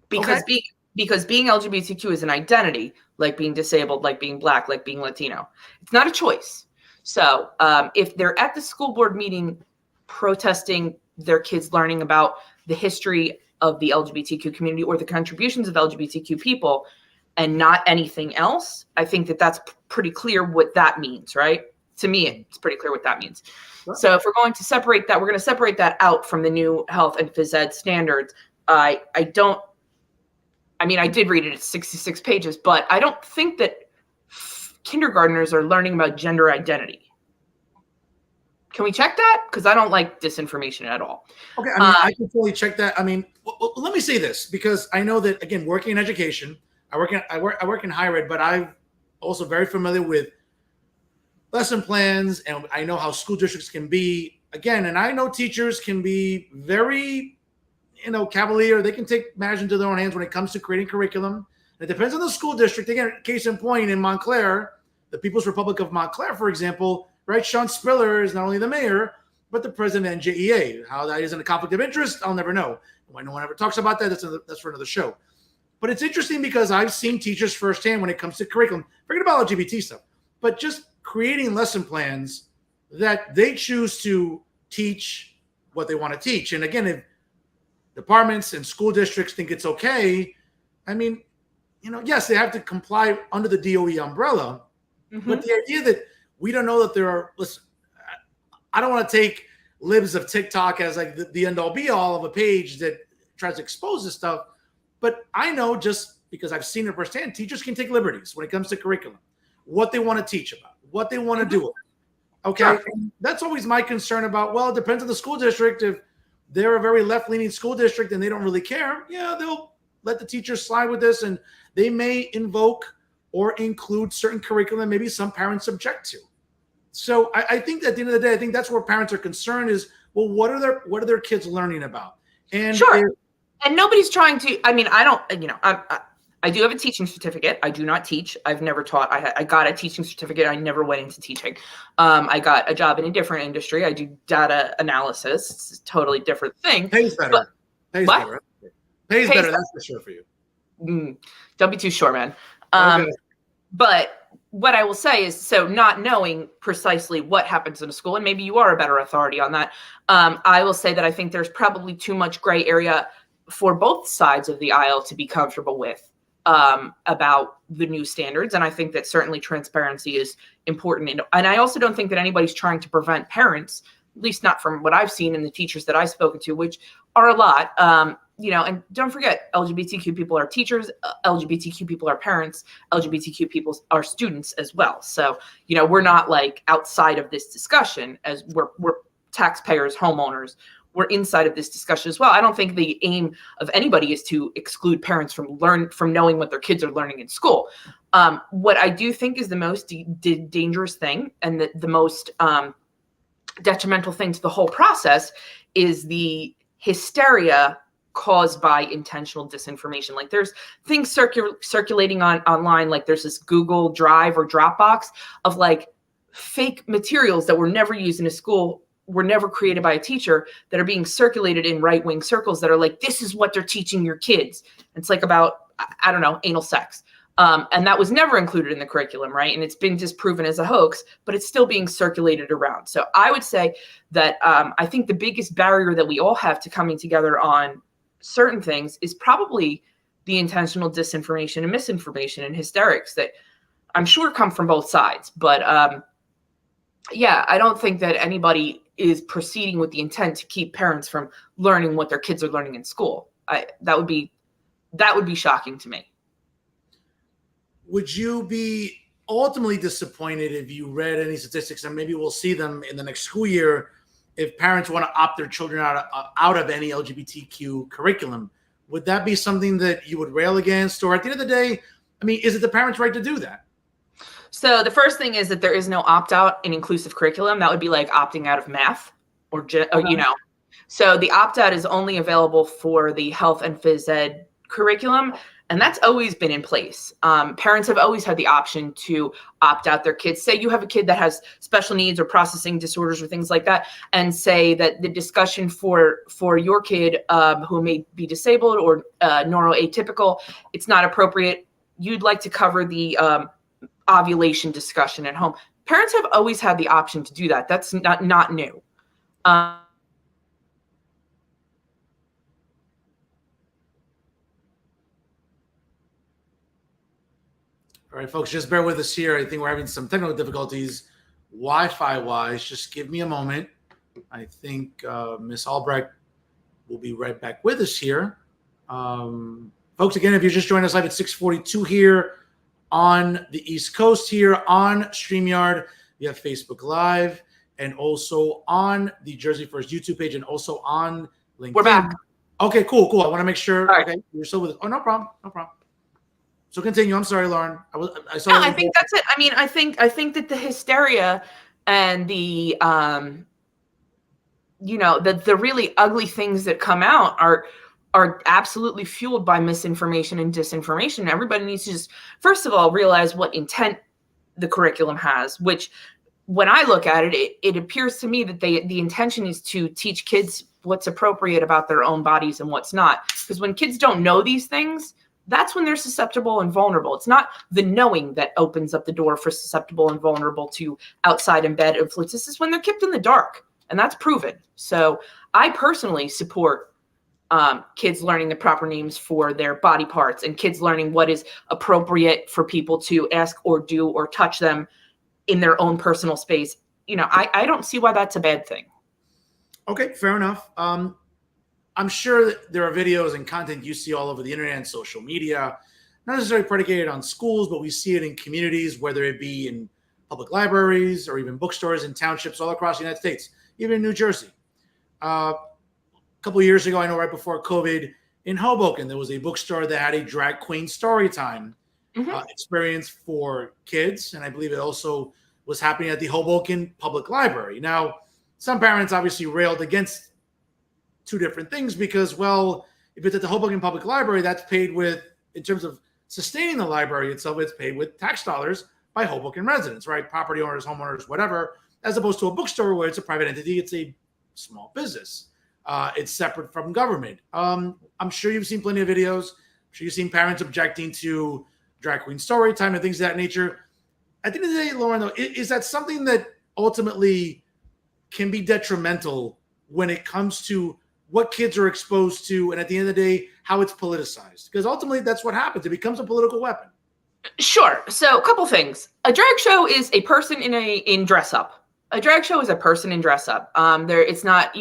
Because being LGBTQ is an identity, like being disabled, like being Black, like being Latino. It's not a choice. So if they're at the school board meeting protesting their kids learning about the history of the LGBTQ community or the contributions of LGBTQ people and not anything else, I think that's pretty clear what that means, right? To me, it's pretty clear what that means. Sure. So if we're going to separate that, we're going to separate that out from the new health and phys ed standards. I did read it, it's 66 pages, but I don't think that kindergartners are learning about gender identity. Can we check that? Because I don't like disinformation at all. Okay, I can totally check that. Let me say this, because I know that, again, working in education, I work in higher ed, but I'm also very familiar with lesson plans, and I know how school districts can be, again, and I know teachers can be very, cavalier. They can take matters into their own hands when it comes to creating curriculum. It depends on the school district. Again, case in point, in Montclair, the People's Republic of Montclair, for example, right? Sean Spiller is not only the mayor, but the president of NJEA. How that isn't a conflict of interest, I'll never know. Why no one ever talks about that, that's for another show. But it's interesting because I've seen teachers firsthand when it comes to curriculum, forget about LGBT stuff, but just creating lesson plans that they choose to teach what they want to teach. And again, if departments and school districts think it's okay, yes, they have to comply under the DOE umbrella. Mm-hmm. But the idea that we don't know that there are, listen, I don't want to take libs of TikTok as like the end all be all of a page that tries to expose this stuff. But I know, just because I've seen it firsthand, teachers can take liberties when it comes to curriculum, what they want to teach about, what they want to do. Okay. Sure. That's always my concern about, well, it depends on the school district. If they're a very left-leaning school district and they don't really care, they'll let the teachers slide with this, and they may invoke or include certain curriculum maybe some parents object to. So I think that at the end of the day, I think that's where parents are concerned is, well, what are their kids learning about? And sure. And nobody's trying to, I do have a teaching certificate. I do not teach. I've never taught. I got a teaching certificate. I never went into teaching. I got a job in a different industry. I do data analysis. It's a totally different thing. Pays better. Pays better. Pays better, that's for sure for you. Don't be too sure, man. Okay. But what I will say is, so not knowing precisely what happens in a school, and maybe you are a better authority on that, I will say that I think there's probably too much gray area for both sides of the aisle to be comfortable with about the new standards. And I think that certainly transparency is important. And I also don't think that anybody's trying to prevent parents, at least not from what I've seen in the teachers that I've spoken to, which are a lot. And don't forget, LGBTQ people are teachers, LGBTQ people are parents, LGBTQ people are students as well. So, we're not like outside of this discussion, as we're taxpayers, homeowners. We're inside of this discussion as well. I don't think the aim of anybody is to exclude parents from knowing what their kids are learning in school. What I do think is the most dangerous thing and the most detrimental thing to the whole process is the hysteria caused by intentional disinformation. Like, there's things circulating online, like there's this Google Drive or Dropbox of like fake materials that were never used in a school, were never created by a teacher, that are being circulated in right-wing circles that are like, this is what they're teaching your kids. It's like about, I don't know, anal sex. And that was never included in the curriculum, right? And it's been disproven as a hoax, but it's still being circulated around. So I would say that I think the biggest barrier that we all have to coming together on certain things is probably the intentional disinformation and misinformation and hysterics that I'm sure come from both sides. But yeah, I don't think that anybody is proceeding with the intent to keep parents from learning what their kids are learning in school. That would be shocking to me. Would you be ultimately disappointed if you read any statistics, and maybe we'll see them in the next school year, if parents want to opt their children out of any LGBTQ curriculum? Would that be something that you would rail against? Or at the end of the day, I mean, is it the parents' right to do that? So the first thing is that there is no opt-out in inclusive curriculum. That would be like opting out of math or you know. So the opt-out is only available for the health and phys ed curriculum. And that's always been in place. Parents have always had the option to opt out their kids. Say you have a kid that has special needs or processing disorders or things like that, and say that the discussion for your kid who may be disabled or neuroatypical, it's not appropriate. You'd like to cover the ovulation discussion at home. Parents have always had the option to do that. That's not new. All right, folks, just bear with us here. I think we're having some technical difficulties Wi-Fi wise. Just give me a moment. I think Miss Albrecht will be right back with us here. Folks, again, if you're just joining us live at 6:42 here on the East Coast here on StreamYard, we have Facebook Live, and also on the Jersey First YouTube page, and also on LinkedIn. We're back. Okay, cool. I want to make sure. All right. Okay, you're still with us. Oh, no problem. So continue. I'm sorry, Lauren. I saw. No, I think that's it. I mean, I think that the hysteria and the the really ugly things that come out are absolutely fueled by misinformation and disinformation. Everybody needs to just, first of all, realize what intent the curriculum has, which when I look at it, it appears to me that the intention is to teach kids what's appropriate about their own bodies and what's not. Because when kids don't know these things, that's when they're susceptible and vulnerable. It's not the knowing that opens up the door for susceptible and vulnerable to outside and bad influences. This is when they're kept in the dark, and that's proven. So I personally support kids learning the proper names for their body parts, and kids learning what is appropriate for people to ask or do or touch them in their own personal space. I don't see why that's a bad thing. Okay, fair enough. I'm sure that there are videos and content you see all over the internet and social media, not necessarily predicated on schools, but we see it in communities, whether it be in public libraries or even bookstores in townships all across the United States, even in New Jersey. A couple of years ago, I know right before COVID, in Hoboken, there was a bookstore that had a drag queen story time experience for kids. And I believe it also was happening at the Hoboken Public Library. Now, some parents obviously railed against two different things because, well, if it's at the Hoboken Public Library, that's paid with, in terms of sustaining the library itself, it's paid with tax dollars by Hoboken residents, right? Property owners, homeowners, whatever, as opposed to a bookstore where it's a private entity, it's a small business. It's separate from government. I'm sure you've seen plenty of videos. I'm sure you've seen parents objecting to drag queen story time and things of that nature. At the end of the day, Lauren, though, is that something that ultimately can be detrimental when it comes to what kids are exposed to, and at the end of the day, how it's politicized? Because ultimately, that's what happens. It becomes a political weapon. Sure. So a couple things. A drag show is a person in dress up. A drag show is a person in dress up. It's not,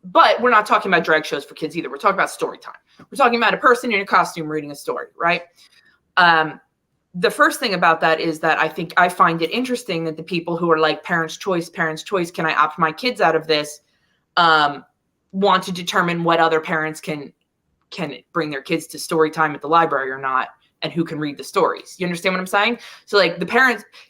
but we're not talking about drag shows for kids either. We're talking about story time. We're talking about a person in a costume reading a story, right? The first thing about that is that I find it interesting that the people who are like parents' choice, can I opt my kids out of this? Want to determine what other parents can bring their kids to story time at the library or not, and who can read the stories. You understand what I'm saying? So like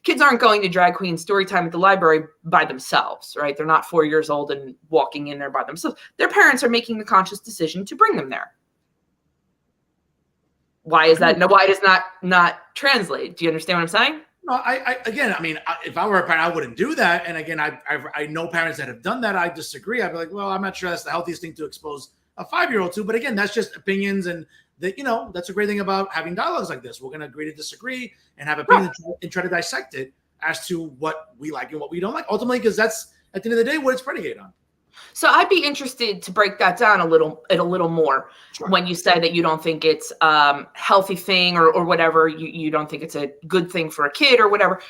kids aren't going to drag queen story time at the library by themselves, right? They're not 4 years old and walking in there by themselves. Their parents are making the conscious decision to bring them there. Why is that? No, why does not translate? Do you understand what I'm saying? No, if I were a parent, I wouldn't do that. And again, I know parents that have done that. I disagree. I'd be like, well, I'm not sure that's the healthiest thing to expose a 5-year-old to. But again, that's just opinions, and that, that's a great thing about having dialogues like this. We're going to agree to disagree and have opinions and try to dissect it as to what we like and what we don't like, ultimately, because that's, at the end of the day, what it's predicated on. So I'd be interested to break that down a little more. Sure. When you say that you don't think it's a healthy thing or whatever, you don't think it's a good thing for a kid or whatever.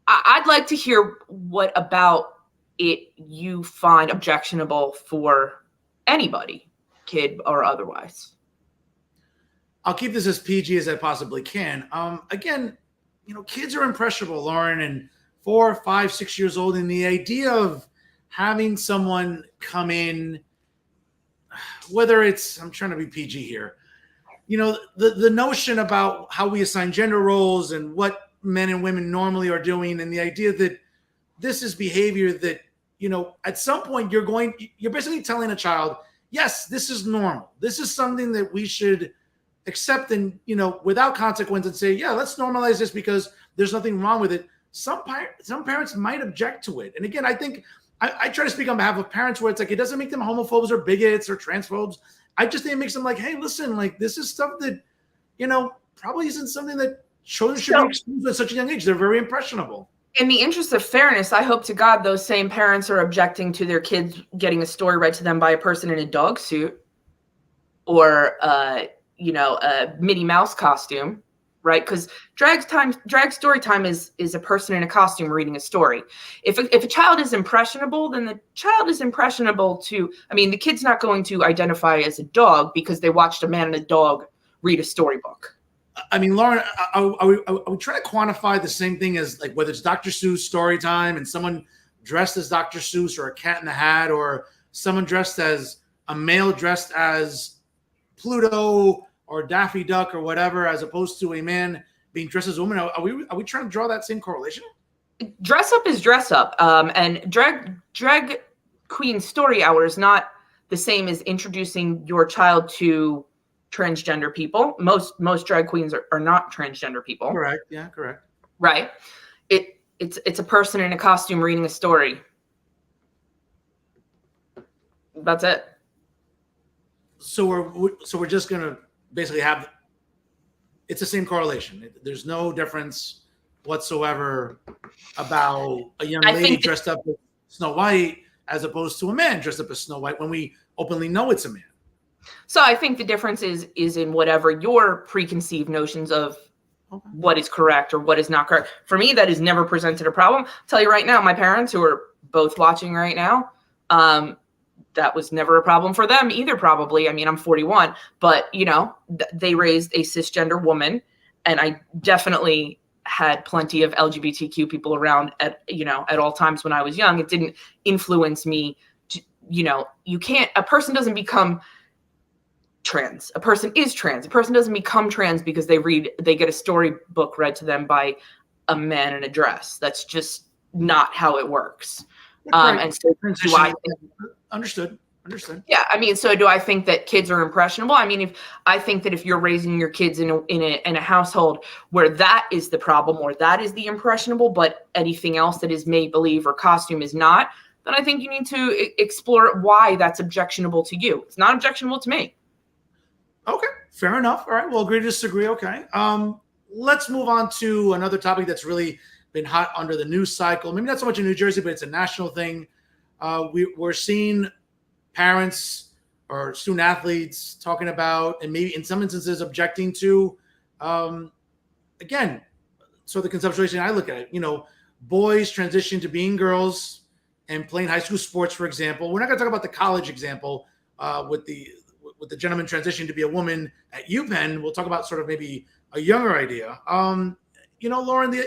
I'd like to hear what about it you find objectionable for anybody, kid or otherwise. I'll keep this as PG as I possibly can. Again, kids are impressionable, Lauren, and 4, 5, 6 years old, and the idea of having someone come in, whether it's, I'm trying to be PG here, the notion about how we assign gender roles and what men and women normally are doing, and the idea that this is behavior that, at some point you're basically telling a child, yes, this is normal. This is something that we should accept and, without consequence, and say, yeah, let's normalize this because there's nothing wrong with it. Some parents might object to it. And again, I think I try to speak on behalf of parents where it's like, it doesn't make them homophobes or bigots or transphobes. I just think it makes them like, hey, listen, like this is stuff that, probably isn't something that children should be exposed at such a young age. They're very impressionable. In the interest of fairness, I hope to God those same parents are objecting to their kids getting a story read to them by a person in a dog suit or, a Minnie Mouse costume, right? Because drag story time is a person in a costume reading a story. If a child is impressionable, then the child is impressionable to, the kid's not going to identify as a dog because they watched a man and a dog read a storybook. Lauren, are we trying to quantify the same thing as like whether it's Dr. Seuss story time and someone dressed as Dr. Seuss or a Cat in the Hat, or someone dressed as a male dressed as Pluto or Daffy Duck or whatever, as opposed to a man being dressed as a woman? Are we trying to draw that same correlation? Dress up is dress up, and drag queen story hour is not the same as introducing your child to transgender people. Most drag queens are not transgender people. Correct. Yeah, correct. Right. It's a person in a costume reading a story. That's it. So we're just gonna basically have, it's the same correlation. There's no difference whatsoever about a young lady dressed up as Snow White as opposed to a man dressed up as Snow White when we openly know it's a man. So I think the difference is in whatever your preconceived notions of what is correct or what is not correct. For me, that has never presented a problem. I'll tell you right now, my parents, who are both watching right now, that was never a problem for them either, probably. I'm 41, but they raised a cisgender woman, and I definitely had plenty of LGBTQ people around at all times when I was young. It didn't influence me to, a person doesn't become trans. A person is trans. A person doesn't become trans because they get a storybook read to them by a man in a dress. That's just not how it works. And so do I think, understood. Yeah. So do I think that kids are impressionable? I think that if you're raising your kids in a household where that is the problem or that is the impressionable, but anything else that is make believe or costume is not, then I think you need to explore why that's objectionable to you. It's not objectionable to me. Okay, fair enough. All right, we'll agree to disagree. Okay. Let's move on to another topic that's really been hot under the news cycle. Maybe not so much in New Jersey, but it's a national thing. We're seeing parents or student athletes talking about, and maybe in some instances objecting to, again, so the conceptualization I look at it, boys transition to being girls and playing high school sports, for example. We're not going to talk about the college example with the gentleman transitioning to be a woman at UPenn. We'll talk about sort of maybe a younger idea. Lauren,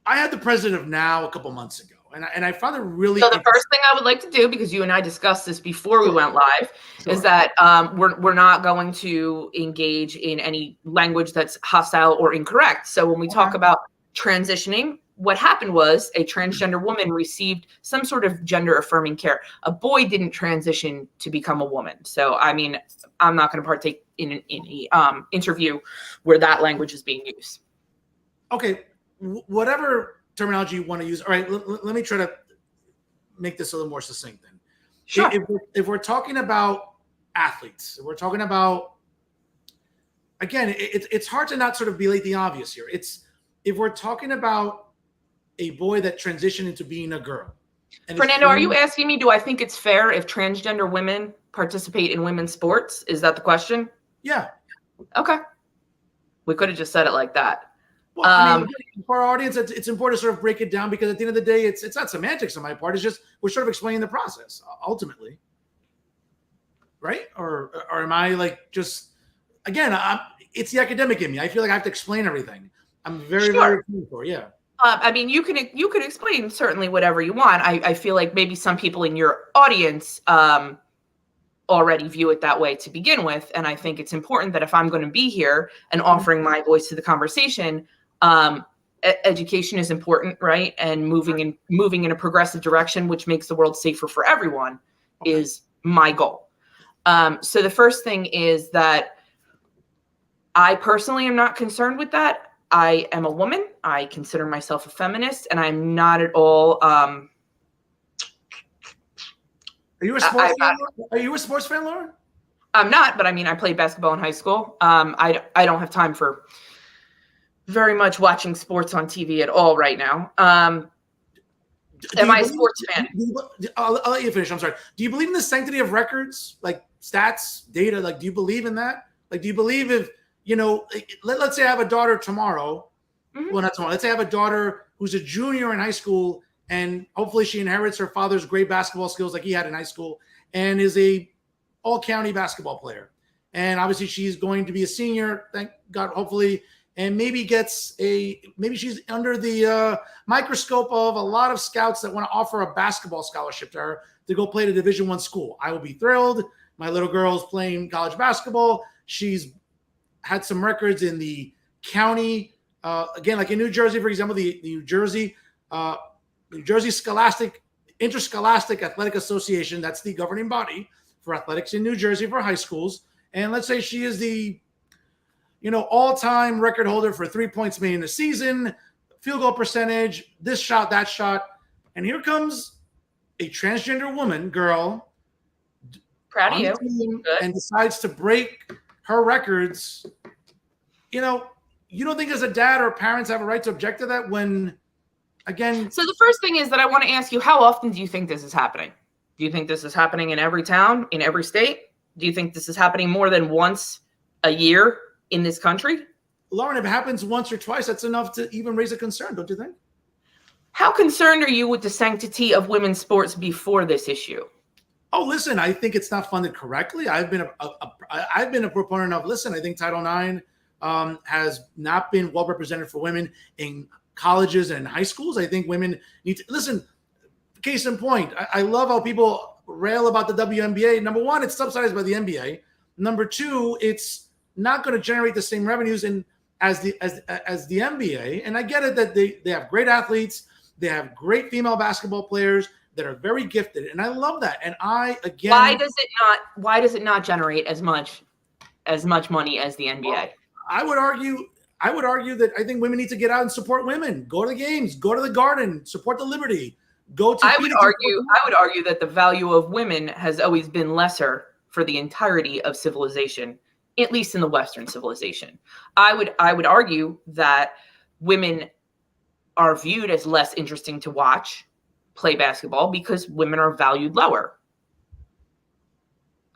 I had the president of NOW a couple months ago, and I found it really. So the first thing I would like to do, because you and I discussed this before we went live, is that we're not going to engage in any language that's hostile or incorrect. So when we talk about transitioning, what happened was a transgender woman received some sort of gender affirming care. A boy didn't transition to become a woman. So, I'm not going to partake in an interview where that language is being used. Okay. Whatever terminology you want to use. All right. Let me try to make this a little more succinct then. Sure. If we're talking about athletes. We're talking about, again, it's hard to not sort of belate the obvious here. If we're talking about a boy that transitioned into being a girl. Fernando, are you asking me, do I think it's fair if transgender women participate in women's sports? Is that the question? Yeah. Okay. We could have just said it like that. Well, I mean, for our audience, it's important to sort of break it down, because at the end of the day, it's not semantics on my part. It's just we're sort of explaining the process ultimately, right? Or am I like just, again? It's the academic in me. I feel like I have to explain everything. I'm very for yeah. I mean, you can explain certainly whatever you want. I feel like maybe some people in your audience already view it that way to begin with, and I think it's important that if I'm going to be here and offering my voice to the conversation, education is important, right? And moving in a progressive direction, which makes the world safer for everyone, is my goal. So the first thing is that I personally am not concerned with that. I am a woman. I consider myself a feminist, and I'm not at all. Are you a sports fan? Are you a sports fan, Laura? I'm not, but I mean, I played basketball in high school. I don't have time for very much watching sports on TV at all right now. Am I a sports fan? I'll let you finish. I'm sorry. Do you believe in the sanctity of records, like stats, data? Like, do you believe in that? Like, do you believe if, let's say I have a daughter tomorrow. Mm-hmm. Well, not tomorrow. Let's say I have a daughter who's a junior in high school, and hopefully she inherits her father's great basketball skills like he had in high school, and is a all-county basketball player. And obviously she's going to be a senior, thank God, hopefully, and maybe she's under the microscope of a lot of scouts that want to offer a basketball scholarship to her to go play at a Division I school. I will be thrilled. My little girl's playing college basketball. She's had some records in the county, again, like in New Jersey, for example, the New Jersey Interscholastic Athletic Association. That's the governing body for athletics in New Jersey for high schools. And let's say she is the, all-time record holder for 3 points made in a season, field goal percentage, this shot, that shot. And here comes a transgender woman, girl, proud of you, and decides to break her records. You don't think as a dad or parents have a right to object to that when, again? So the first thing is that I want to ask you, how often do you think this is happening? Do you think this is happening in every town, in every state? Do you think this is happening more than once a year in this country? Lauren, if it happens once or twice, that's enough to even raise a concern, don't you think? How concerned are you with the sanctity of women's sports before this issue? Oh, listen, I think it's not funded correctly. I've been a proponent of, I think Title IX has not been well represented for women in colleges and in high schools. I think women need to listen. Case in point, I love how people rail about the WNBA. Number one, it's subsidized by the NBA. Number two, it's not going to generate the same revenues as the NBA. And I get it that they have great athletes, they have great female basketball players that are very gifted, and I love that. And why does it not generate as much money as the NBA? Well, I would argue that I think women need to get out and support women. Go to the games, go to the Garden, support the Liberty. I would argue that the value of women has always been lesser for the entirety of civilization, at least in the Western civilization. I would argue that women are viewed as less interesting to watch play basketball because women are valued lower.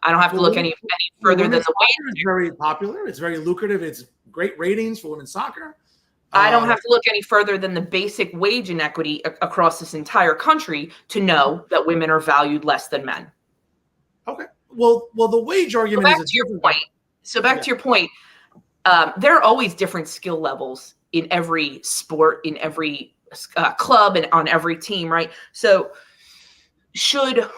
I don't have to look any further than the way it's very popular. It's very lucrative. It's great ratings for women's soccer. I don't have to look any further than the basic wage inequity across this entire country to know that women are valued less than men. Okay. Well, the wage argument is to your point. There are always different skill levels in every sport, in every club, and on every team, right? So should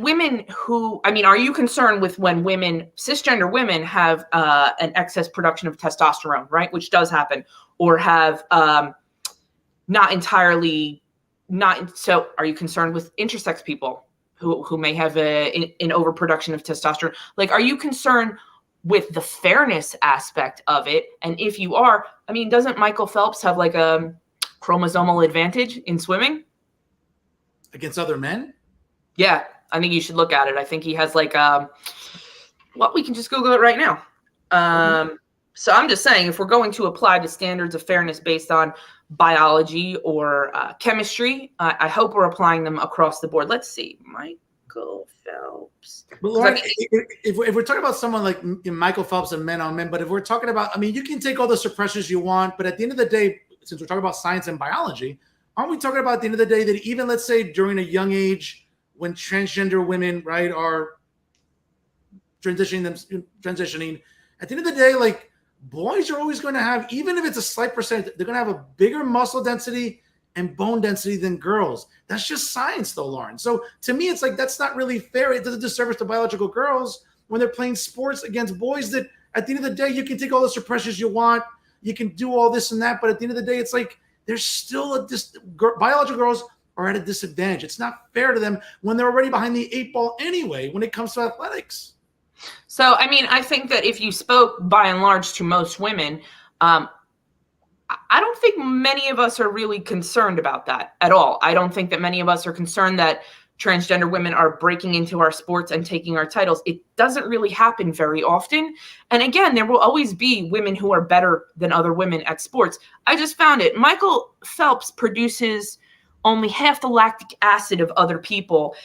women are you concerned with when cisgender women have an excess production of testosterone, right? Which does happen, or have are you concerned with intersex people who may have an overproduction of testosterone? Like, are you concerned with the fairness aspect of it? And if you are, doesn't Michael Phelps have like a chromosomal advantage in swimming against other men? Yeah, I think you should look at it. I think he has like Well, we can just Google it right now. So I'm just saying, if we're going to apply the standards of fairness based on biology or chemistry, I hope we're applying them across the board. Let's see, Michael Phelps. But Lauren, if we're talking about someone like Michael Phelps and men on men, but if we're talking about, I mean, you can take all the suppressors you want, but at the end of the day, since we're talking about science and biology, aren't we talking about at the end of the day that even, let's say, during a young age, when transgender women, right, are transitioning, at the end of the day, like, boys are always going to have, even if it's a slight percentage, they're going to have a bigger muscle density and bone density than girls. That's just science, though, Lauren. So to me, it's like, that's not really fair. It does a disservice to biological girls when they're playing sports against boys that at the end of the day, you can take all the suppressors you want. You can do all this and that. But at the end of the day, it's like, there's still biological girls are at a disadvantage. It's not fair to them when they're already behind the 8 ball anyway, when it comes to athletics. So, I mean, I think that if you spoke by and large to most women, I don't think many of us are really concerned about that at all. I don't think that many of us are concerned that transgender women are breaking into our sports and taking our titles. It doesn't really happen very often. And again, there will always be women who are better than other women at sports. I just found it. Michael Phelps produces only half the lactic acid of other people,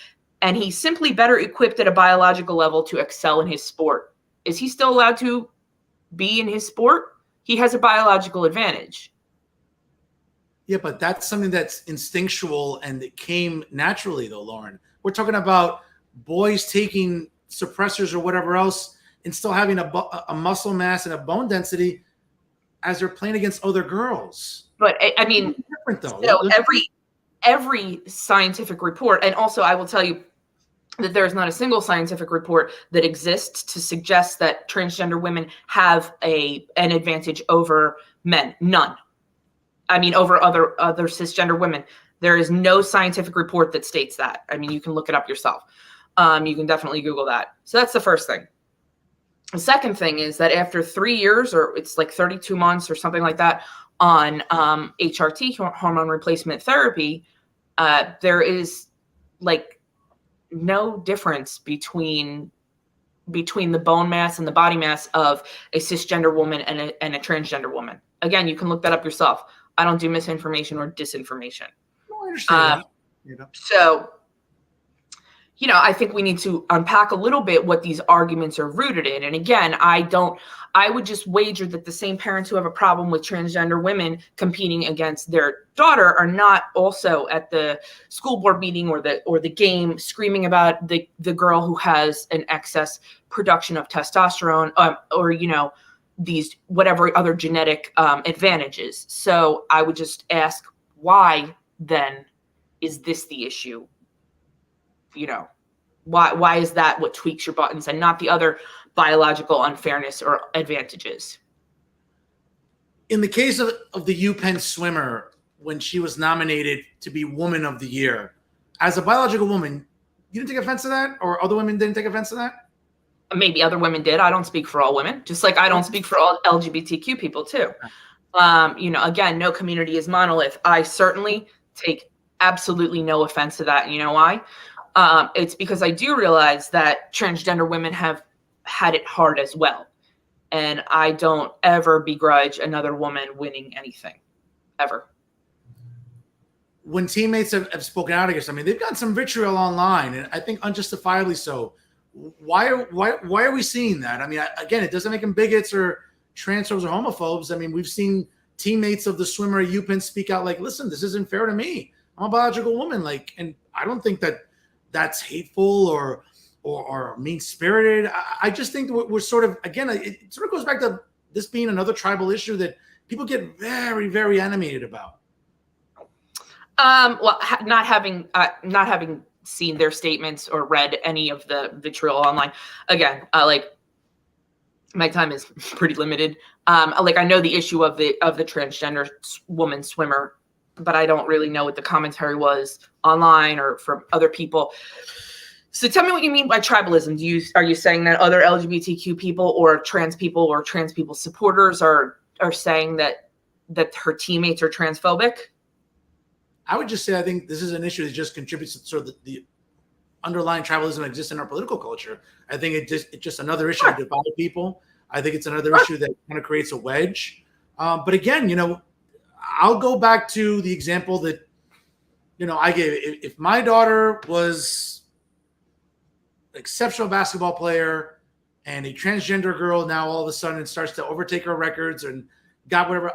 and he's simply better equipped at a biological level to excel in his sport. Is he still allowed to be in his sport? He has a biological advantage. Yeah, but that's something that's instinctual and it came naturally, though, Lauren. We're talking about boys taking suppressors or whatever else and still having a muscle mass and a bone density as they're playing against other girls. But I mean, different though. So every scientific report, and also I will tell you that there is not a single scientific report that exists to suggest that transgender women have an advantage over men. None. I mean, over other cisgender women. There is no scientific report that states that. I mean, you can look it up yourself. You can definitely Google that. So that's the first thing. The second thing is that after 3 years, or it's like 32 months or something like that, on HRT, hormone replacement therapy, there is like no difference between the bone mass and the body mass of a cisgender woman and a transgender woman. Again, you can look that up yourself. I don't do misinformation or disinformation. I understand that. So, I think we need to unpack a little bit what these arguments are rooted in. And again, I would just wager that the same parents who have a problem with transgender women competing against their daughter are not also at the school board meeting or the game screaming about the girl who has an excess production of testosterone or these whatever other genetic advantages. So I would just ask, why then is this the issue? Why is that what tweaks your buttons and not the other biological unfairness or advantages? In the case of the UPenn swimmer, when she was nominated to be Woman of the Year, as a biological woman, you didn't take offense to that, or other women didn't take offense to that? Maybe other women did. I don't speak for all women, just like I don't speak for all LGBTQ people too. Again, no community is monolith. I certainly take absolutely no offense to that. And you know why? It's because I do realize that transgender women have had it hard as well. And I don't ever begrudge another woman winning anything, ever. When teammates have spoken out against, they've gotten some vitriol online, and I think unjustifiably so. Why are we seeing that? Again, it doesn't make them bigots or transphobes or homophobes. We've seen teammates of the swimmer at UPenn speak out like, listen, this isn't fair to me. I'm a biological woman. And I don't think that's hateful or mean-spirited. I just think that we're sort of, again, it sort of goes back to this being another tribal issue that people get very, very animated about. Well, not having seen their statements or read any of the vitriol online. Again, my time is pretty limited. I know the issue of the transgender woman swimmer, but I don't really know what the commentary was online or from other people. So tell me what you mean by tribalism. Are you saying that other LGBTQ people or trans people supporters are saying that her teammates are transphobic? I would just say I think this is an issue that just contributes to sort of underlying tribalism that exists in our political culture. I think it's just another issue to divide people. I think it's another issue that kind of creates a wedge. But again, I'll go back to the example that, I gave. If my daughter was an exceptional basketball player and a transgender girl now all of a sudden starts to overtake her records and got whatever,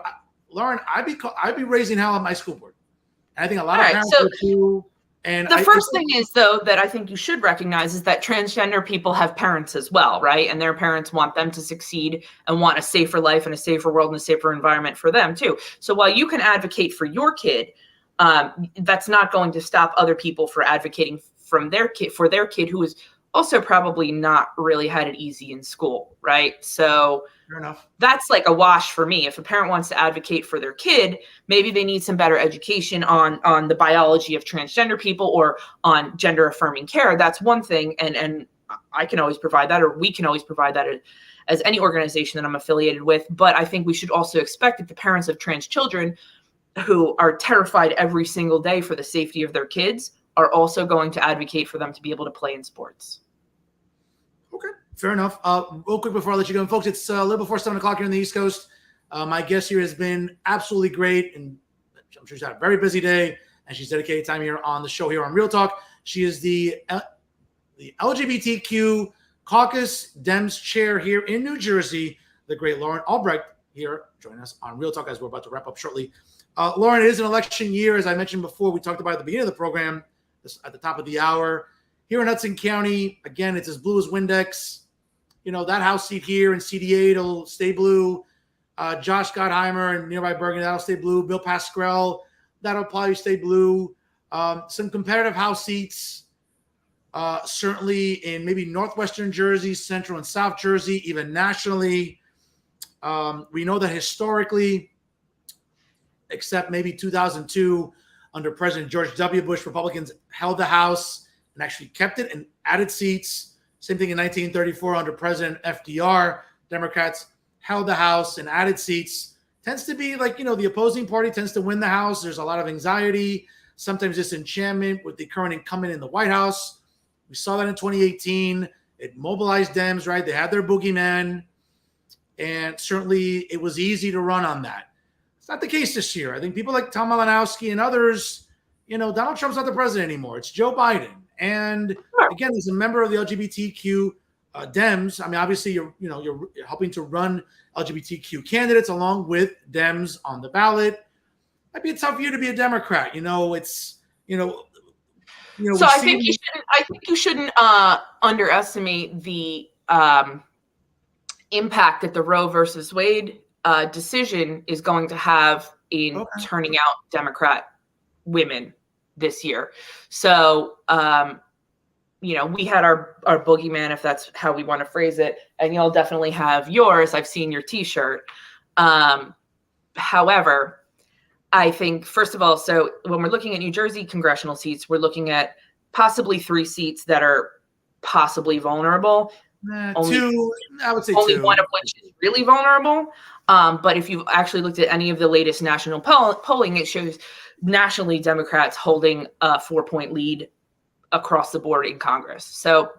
Lauren, I'd be raising hell on my school board. And I think a lot of parents would too. And the first thing is, though, that I think you should recognize is that transgender people have parents as well, right? And their parents want them to succeed and want a safer life and a safer world and a safer environment for them, too. So while you can advocate for your kid, that's not going to stop other people for advocating for their kid who is also probably not really had it easy in school, right? So fair enough. That's like a wash for me. If a parent wants to advocate for their kid, maybe they need some better education on the biology of transgender people or on gender affirming care. That's one thing. And I can always provide that, or we can always provide that as any organization that I'm affiliated with. But I think we should also expect that the parents of trans children who are terrified every single day for the safety of their kids are also going to advocate for them to be able to play in sports. Okay, fair enough. Real quick before I let you go, folks, it's a little before 7 o'clock here on the East Coast. My guest here has been absolutely great, and I'm sure she's had a very busy day, and she's dedicated time here on the show here on Real Talk. She is the LGBTQ Caucus Dems chair here in New Jersey, the great Lauren Albrecht here. Join us on Real Talk as we're about to wrap up shortly. Lauren, it is an election year. As I mentioned before, we talked about at the beginning of the program, at the top of the hour. Here in Hudson County, again, it's as blue as Windex. That House seat here in CD8 will stay blue. Josh Gottheimer and nearby Bergen, that'll stay blue. Bill Pascrell, that'll probably stay blue. Some competitive House seats, certainly in maybe northwestern Jersey, central and south Jersey, even nationally. We know that historically, except maybe 2002, under President George W. Bush, Republicans held the House and actually kept it and added seats. Same thing in 1934 under President FDR. Democrats held the House and added seats. Tends to be like, the opposing party tends to win the House. There's a lot of anxiety, sometimes disenchantment with the current incumbent in the White House. We saw that in 2018. It mobilized Dems, right? They had their boogeyman. And certainly it was easy to run on that. It's not the case this year. I think people like Tom Malinowski and others, Donald Trump's not the president anymore. It's Joe Biden. And again, as a member of the LGBTQ Dems, I mean, obviously you're helping to run LGBTQ candidates along with Dems on the ballot. Might be tough for you to be a Democrat. It's So I think you shouldn't underestimate the impact that the Roe versus Wade decision is going to have in turning out Democrat women this year. So, we had our boogeyman, if that's how we want to phrase it, and you'll definitely have yours. I've seen your T-shirt. However, I think, first of all, so when we're looking at New Jersey congressional seats, we're looking at possibly 3 seats that are possibly vulnerable. Two, I would say only 2. One of which is really vulnerable. But if you've actually looked at any of the latest national polling, it shows nationally Democrats holding a 4-point lead across the board in Congress. So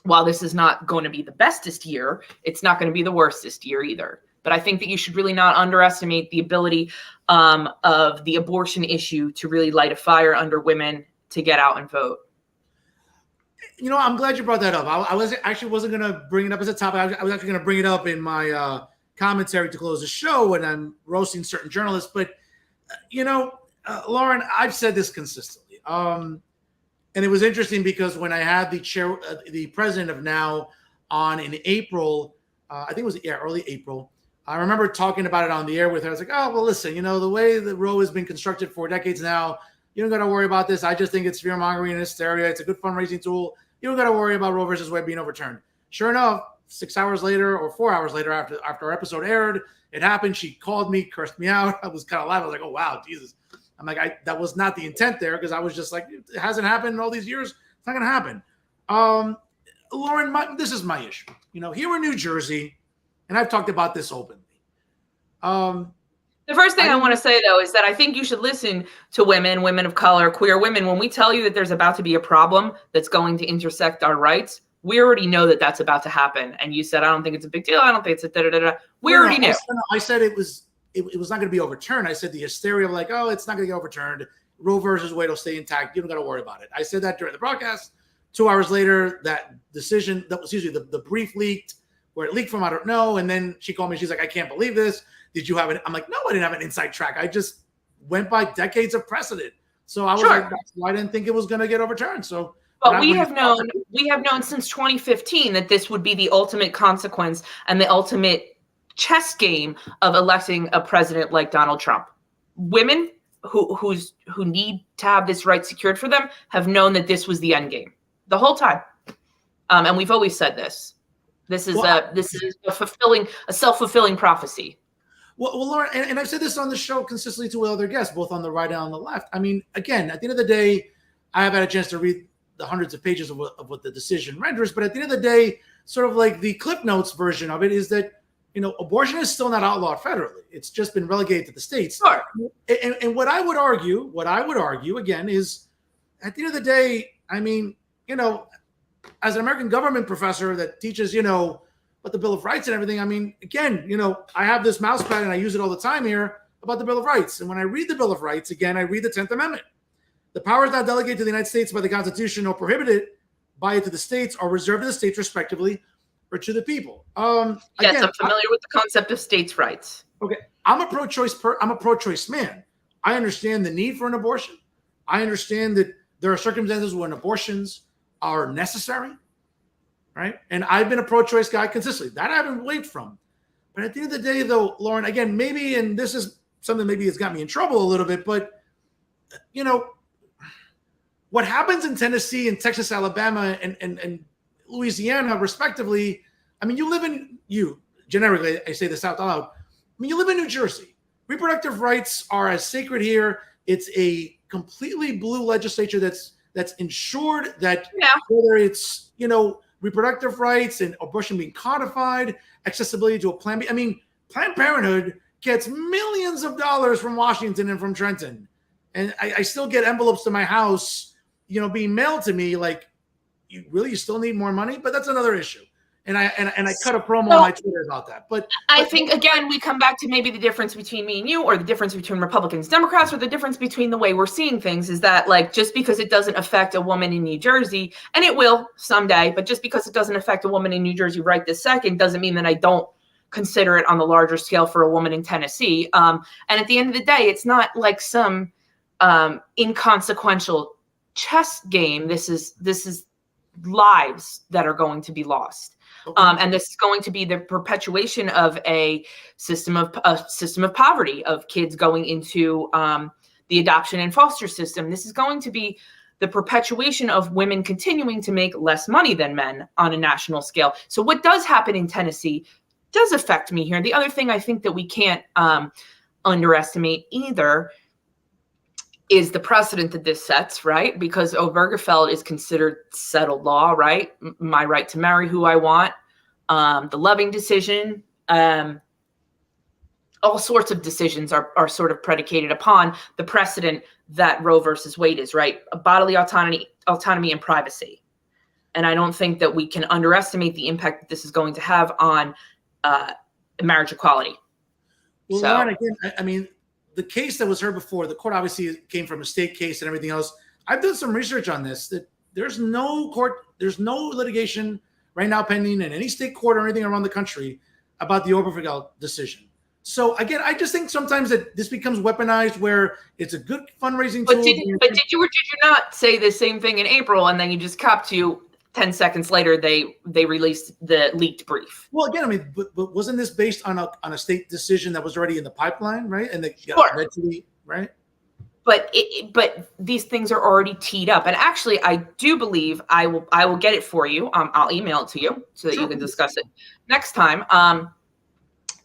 while this is not going to be the bestest year, it's not going to be the worstest year either. But I think that you should really not underestimate the ability of the abortion issue to really light a fire under women to get out and vote. I'm glad you brought that up. I wasn't going to bring it up as a topic. I was actually going to bring it up in my commentary to close the show when I'm roasting certain journalists. But, Lauren, I've said this consistently. And it was interesting because when I had the president of NOW on in April, I think it was early April, I remember talking about it on the air with her. I was like, oh, well, listen, the way that Roe has been constructed for decades now, you don't got to worry about this. I just think it's fear-mongering and hysteria. It's a good fundraising tool. You don't got to worry about Roe versus Wade being overturned. Sure enough, 6 hours later or 4 hours later after our episode aired, it happened. She called me, cursed me out. I was kind of laughing. I was like, oh, wow, Jesus. I'm like, that was not the intent there because I was just like, it hasn't happened in all these years. It's not going to happen. Lauren, this is my issue. Here in New Jersey, and I've talked about this openly. The first thing I want to say, though, is that I think you should listen to women, women of color, queer women. When we tell you that there's about to be a problem that's going to intersect our rights, we already know that that's about to happen. And you said, I don't think it's a big deal. I don't think it's a da-da-da-da. We already knew. I said it was not going to be overturned. I said the hysteria of like, oh, it's not going to get overturned. Roe versus Wade will stay intact. You don't got to worry about it. I said that during the broadcast. 2 hours later, that decision, the brief leaked, where it leaked from I don't know. And then she called me. She's like, I can't believe this. Did you have it? I'm like, no, I didn't have an inside track. I just went by decades of precedent. So I was like, that's why I didn't think it was going to get overturned. So, but we have known since 2015 that this would be the ultimate consequence and the ultimate chess game of electing a president like Donald Trump. Women who need to have this right secured for them have known that this was the end game the whole time. And we've always said this. This is a self-fulfilling prophecy. Well, Lauren, and I've said this on the show consistently to other guests, both on the right and on the left. I mean, again, at the end of the day, I have had a chance to read the hundreds of pages of what the decision renders. But at the end of the day, sort of like the Clip Notes version of it is that, abortion is still not outlawed federally. It's just been relegated to the states. Sure. And what I would argue, again, is at the end of the day, I mean, as an American government professor that teaches, about the Bill of Rights and everything. I mean, again, I have this mouse pad and I use it all the time here about the Bill of Rights. And when I read the Bill of Rights, again, I read the 10th Amendment. The powers not delegated to the United States by the Constitution or prohibited by it to the states are reserved to the states respectively or to the people. Yes, again, I'm familiar with the concept of states' rights. Okay. I'm a pro-choice man. I understand the need for an abortion. I understand that there are circumstances when abortions are necessary. Right. And I've been a pro-choice guy consistently. That I haven't wavered from. But at the end of the day, though, Lauren, again, maybe, and this is something maybe has got me in trouble a little bit, but, what happens in Tennessee and Texas, Alabama, and Louisiana, respectively, I mean, generically, I say this out loud. I mean, you live in New Jersey. Reproductive rights are as sacred here. It's a completely blue legislature that's ensured that whether it's, reproductive rights and abortion being codified, accessibility to a Plan B. I mean, Planned Parenthood gets millions of dollars from Washington and from Trenton. And I still get envelopes to my house, being mailed to me like, you still need more money? But that's another issue. And I cut a promo on my Twitter about that. But I think, again, we come back to maybe the difference between me and you, or the difference between Republicans, Democrats, or the difference between the way we're seeing things is that, like, just because it doesn't affect a woman in New Jersey, and it will someday, but just because it doesn't affect a woman in New Jersey right this second doesn't mean that I don't consider it on the larger scale for a woman in Tennessee. And at the end of the day, it's not like some inconsequential chess game. This is lives that are going to be lost. And this is going to be the perpetuation of a system of poverty, of kids going into the adoption and foster system. This is going to be the perpetuation of women continuing to make less money than men on a national scale. So what does happen in Tennessee does affect me here. The other thing I think that we can't underestimate either is the precedent that this sets, right? Because Obergefell is considered settled law, right? My right to marry who I want, the Loving decision, all sorts of decisions are sort of predicated upon the precedent that Roe versus Wade is, right? Bodily autonomy and privacy. And I don't think that we can underestimate the impact that this is going to have on marriage equality. Well, Lauren, again, I mean, the case that was heard before, the court obviously came from a state case and everything else. I've done some research on this, that there's no litigation right now pending in any state court or anything around the country about the Obergefell decision. So again, I just think sometimes that this becomes weaponized where it's a good fundraising tool. But did you not say the same thing in April and then you just copped to 10 seconds later, they released the leaked brief? Well, again, I mean, but wasn't this based on a state decision that was already in the pipeline, right? And right? But these things are already teed up. And actually, I do believe I will get it for you. I'll email it to you so that you can discuss it next time.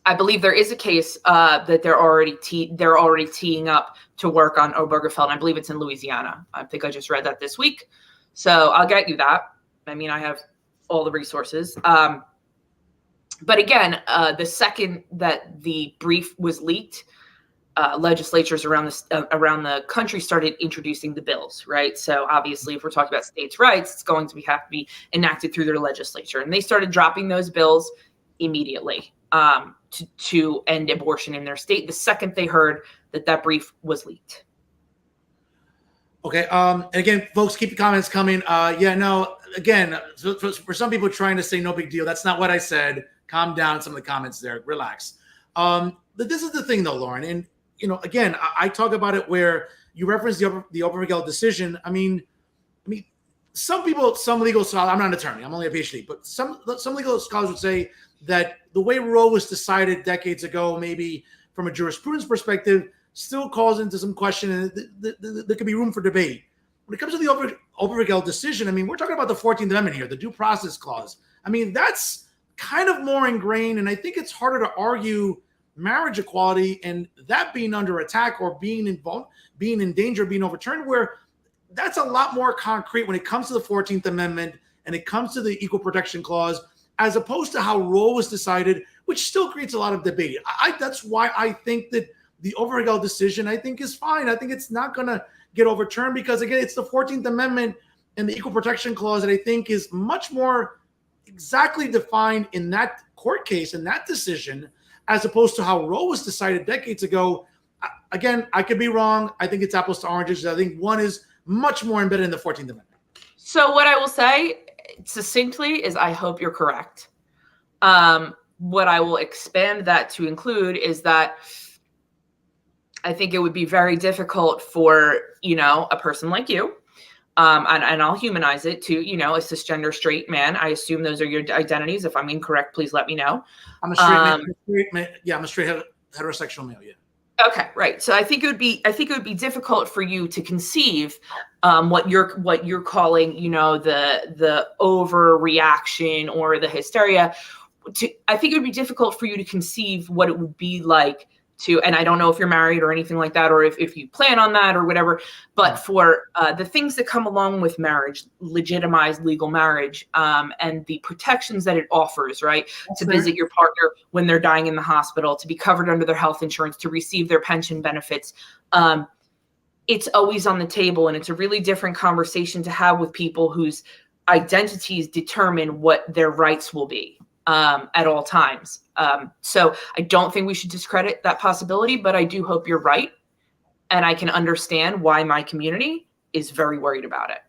I believe there is a case that they're already teeing up to work on Obergefell. And I believe it's in Louisiana. I think I just read that this week. So I'll get you that. I mean, I have all the resources. But again, the second that the brief was leaked, legislatures around the country started introducing the bills, right? So obviously, if we're talking about states' rights, it's going to have to be enacted through their legislature, and they started dropping those bills immediately to end abortion in their state the second they heard that brief was leaked. Okay. And again, folks, keep the comments coming. Yeah, no, again, for some people trying to say no big deal, that's not what I said. Calm down. Some of the comments there. Relax. But this is the thing, though, Lauren. And, again, I talk about it where you reference the Uribe-August decision. I mean, some people, some legal scholars, I'm not an attorney, I'm only a PhD, but some legal scholars would say that the way Roe was decided decades ago, maybe from a jurisprudence perspective, still calls into some question, and there could be room for debate. When it comes to the Uribe-August decision, I mean, we're talking about the 14th Amendment here, the due process clause. I mean, that's kind of more ingrained, and I think it's harder to argue marriage equality and that being under attack or being in danger of being overturned, where that's a lot more concrete when it comes to the 14th Amendment and it comes to the Equal Protection Clause, as opposed to how Roe was decided, which still creates a lot of debate. That's why I think that the Uribe-August decision, I think, is fine. I think it's not going to get overturned because, again, it's the 14th Amendment and the Equal Protection Clause that I think is much more exactly defined in that court case and that decision, as opposed to how Roe was decided decades ago. Again, I could be wrong. I think it's apples to oranges. I think one is much more embedded in the 14th Amendment. So what I will say succinctly is I hope you're correct. What I will expand that to include is that I think it would be very difficult for, a person like you, and I'll humanize it to, a cisgender straight man. I assume those are your identities. If I'm incorrect, please let me know. I'm a straight man. Yeah, I'm a straight heterosexual male. Yeah. Okay, right. So I think it would be difficult for you to conceive what you're calling, the overreaction or the hysteria. I think it would be difficult for you to conceive what it would be like to, and I don't know if you're married or anything like that, or if you plan on that or whatever, but for the things that come along with marriage, legitimized legal marriage, and the protections that it offers, right? That's to visit your partner when they're dying in the hospital, to be covered under their health insurance, to receive their pension benefits. It's always on the table, and it's a really different conversation to have with people whose identities determine what their rights will be at all times. So I don't think we should discredit that possibility, but I do hope you're right. And I can understand why my community is very worried about it.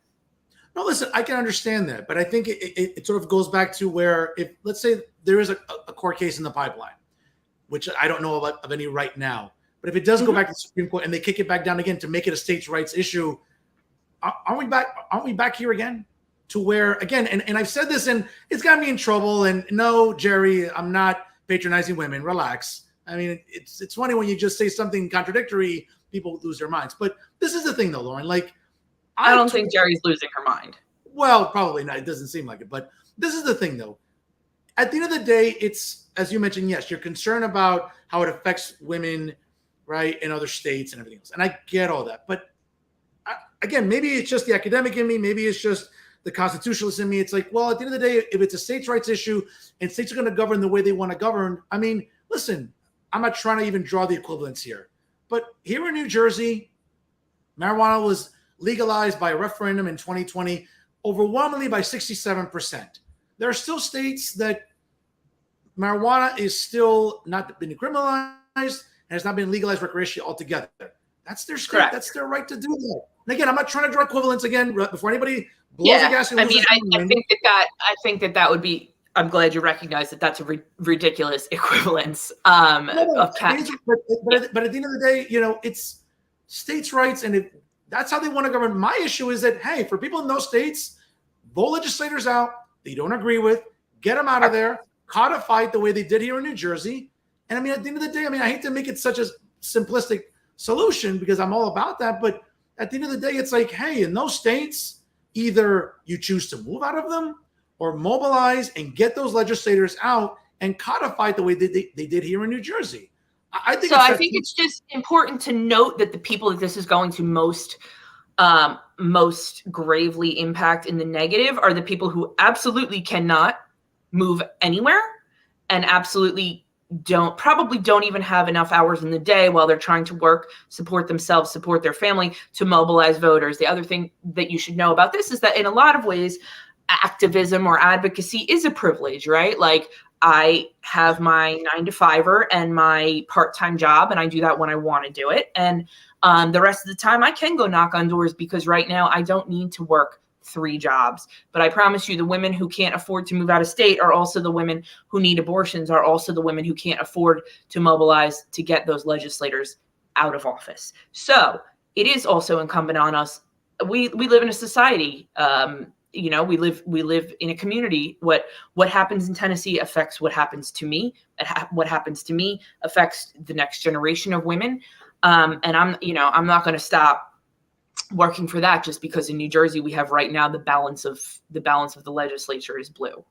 No, listen, I can understand that, but I think it sort of goes back to where, if let's say there is a court case in the pipeline, which I don't know of any right now, but if it does go back to the Supreme Court and they kick it back down again to make it a states' rights issue, aren't we back here again? To where, again, and I've said this, and it's got me in trouble. And no, Jerry, I'm not patronizing women. Relax. I mean, it's funny when you just say something contradictory, people lose their minds. But this is the thing, though, Lauren. Like, I don't think Jerry's losing her mind. Well, probably not. It doesn't seem like it. But this is the thing, though. At the end of the day, it's, as you mentioned, yes, you're concerned about how it affects women, right, in other states and everything else. And I get all that. But again, maybe it's just the academic in me. Maybe it's just the constitutionalist in me. It's like, well, at the end of the day, if it's a states' rights issue and states are going to govern the way they want to govern, I mean, listen, I'm not trying to even draw the equivalence here. But here in New Jersey, marijuana was legalized by a referendum in 2020, overwhelmingly by 67%. There are still states that marijuana is still not been decriminalized and has not been legalized recreationally altogether. That's their state. Correct. That's their right to do that. And again, I'm not trying to draw equivalence again before anybody blows the gas. I mean, I think that would be. I'm glad you recognize that that's a ridiculous equivalence of cash. But at the end of the day, it's states' rights, and that's how they want to govern. My issue is that, hey, for people in those states, vote legislators out they don't agree with, get them out of there, codify it the way they did here in New Jersey. And I mean, at the end of the day, I hate to make it such a simplistic solution because I'm all about that, but at the end of the day, it's like, hey, in those states, either you choose to move out of them or mobilize and get those legislators out and codify it the way they did here in New Jersey. I think it's just important to note that the people that this is going to most gravely impact in the negative are the people who absolutely cannot move anywhere and absolutely probably don't even have enough hours in the day while they're trying to work, support themselves, support their family, to mobilize voters. The other thing that you should know about this is that in a lot of ways, activism or advocacy is a privilege, right? Like, I have my 9-to-5er and my part-time job, and I do that when I want to do it. And the rest of the time I can go knock on doors, because right now I don't need to work 3 jobs. But I promise you, the women who can't afford to move out of state are also the women who need abortions, are also the women who can't afford to mobilize to get those legislators out of office. So it is also incumbent on us. We live in a society, we live in a community. What happens in Tennessee affects what happens to me. What happens to me affects the next generation of women. And I'm not going to stop working for that just because in New Jersey we have right now the balance of the legislature is blue.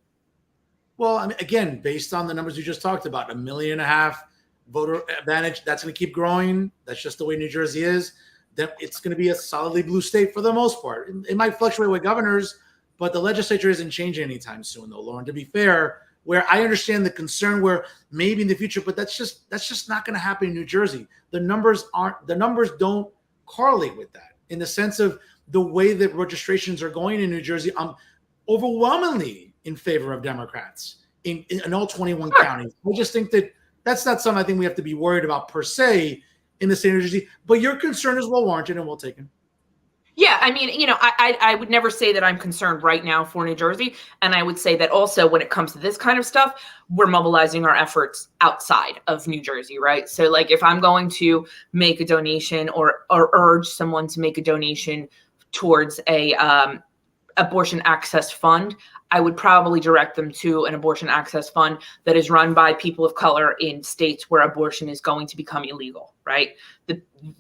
Well, I mean, again, based on the numbers you just talked about, 1.5 million voter advantage, that's going to keep growing. That's just the way New Jersey is. That it's going to be a solidly blue state for the most part. It might fluctuate with governors, but the legislature isn't changing anytime soon, though, Lauren. To be fair, where I understand the concern where maybe in the future, but that's just not going to happen in New Jersey. The numbers don't correlate with that, in the sense of the way that registrations are going in New Jersey. I'm overwhelmingly in favor of Democrats in all 21 counties. I just think that's not something I think we have to be worried about per se in the state of New Jersey. But your concern is well warranted, and we'll take it. Yeah, I mean, I would never say that I'm concerned right now for New Jersey. And I would say that also when it comes to this kind of stuff, we're mobilizing our efforts outside of New Jersey, right? So like if I'm going to make a donation or urge someone to make a donation towards a abortion access fund, I would probably direct them to an abortion access fund that is run by people of color in states where abortion is going to become illegal, right?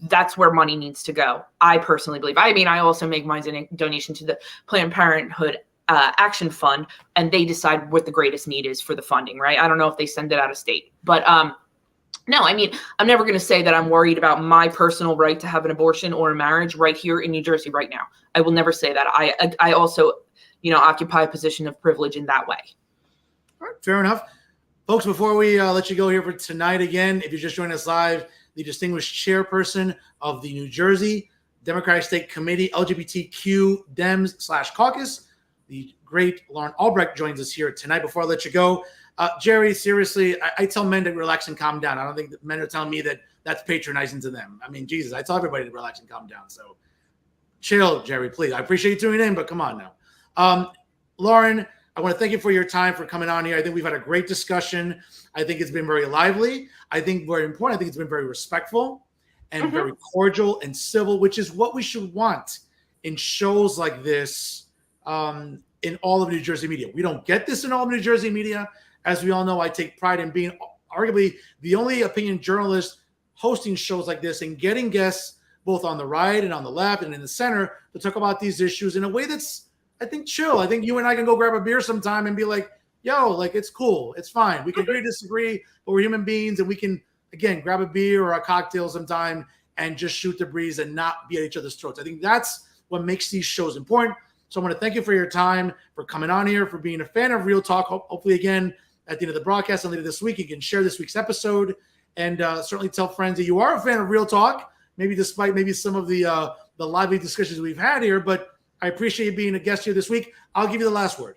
That's where money needs to go. I personally believe. I mean, I also make my donation to the Planned Parenthood Action Fund, and they decide what the greatest need is for the funding, right? I don't know if they send it out of state, but no, I mean, I'm never going to say that I'm worried about my personal right to have an abortion or a marriage right here in New Jersey right now. I will never say that. I also, occupy a position of privilege in that way. All right, fair enough. Folks, before we let you go here for tonight, again, if you're just joining us live, the distinguished chairperson of the New Jersey Democratic State Committee, LGBTQ Dems / Caucus, the great Lauren Albrecht, joins us here tonight. Before I let you go, Jerry, seriously, I tell men to relax and calm down. I don't think that men are telling me that that's patronizing to them. I mean, Jesus, I tell everybody to relax and calm down. So chill, Jerry, please. I appreciate you tuning in, but come on now. Lauren, I want to thank you for your time, for coming on here. I think we've had a great discussion. I think it's been very lively. I think very important. I think it's been very respectful and very cordial and civil, which is what we should want in shows like this in all of New Jersey media. We don't get this in all of New Jersey media. As we all know, I take pride in being arguably the only opinion journalist hosting shows like this and getting guests both on the right and on the left and in the center to talk about these issues in a way that's, I think, chill. I think you and I can go grab a beer sometime and be like, yo, like, it's cool. It's fine. We can agree to disagree, but we're human beings, and we can, again, grab a beer or a cocktail sometime and just shoot the breeze and not be at each other's throats. I think that's what makes these shows important. So I want to thank you for your time, for coming on here, for being a fan of Real Talk. Hopefully, again, at the end of the broadcast and later this week, you can share this week's episode and certainly tell friends that you are a fan of Real Talk, maybe despite maybe some of the lively discussions we've had here. But I appreciate you being a guest here this week. I'll give you the last word.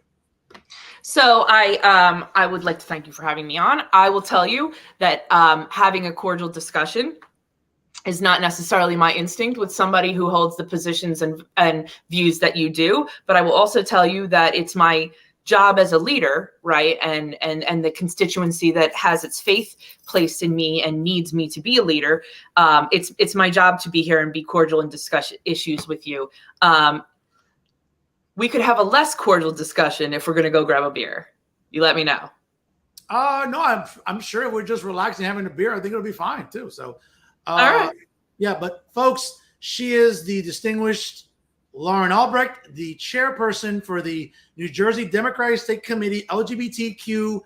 So I would like to thank you for having me on. I will tell you that having a cordial discussion is not necessarily my instinct with somebody who holds the positions and views that you do. But I will also tell you that it's my job as a leader, right? And the constituency that has its faith placed in me and needs me to be a leader. It's my job to be here and be cordial and discuss issues with you. We could have a less cordial discussion if we're going to go grab a beer. You let me know. No, I'm sure if we're just relaxing, having a beer, I think it'll be fine too. So, all right. Yeah, but folks, she is the distinguished Lauren Albrecht, the chairperson for the New Jersey Democratic State Committee, LGBTQ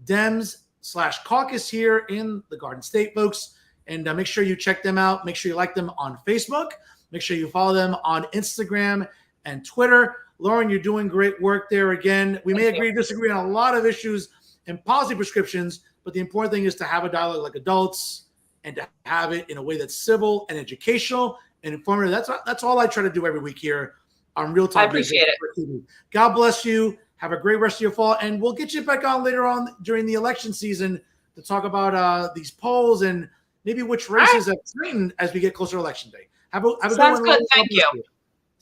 Dems / Caucus here in the Garden State, folks. And make sure you check them out. Make sure you like them on Facebook. Make sure you follow them on Instagram and Twitter. Lauren, you're doing great work there again. We may agree or disagree on a lot of issues and policy prescriptions, but but the important thing is to have a dialogue like adults and to have it in a way that's civil and educational and informative. That's all I try to do every week here on Real Talk. I appreciate it. TV. God bless you. Have a great rest of your fall, and we'll get you back on later on during the election season to talk about these polls and maybe which races have tightened as we get closer to election day. Have a good one. Good. Thank you.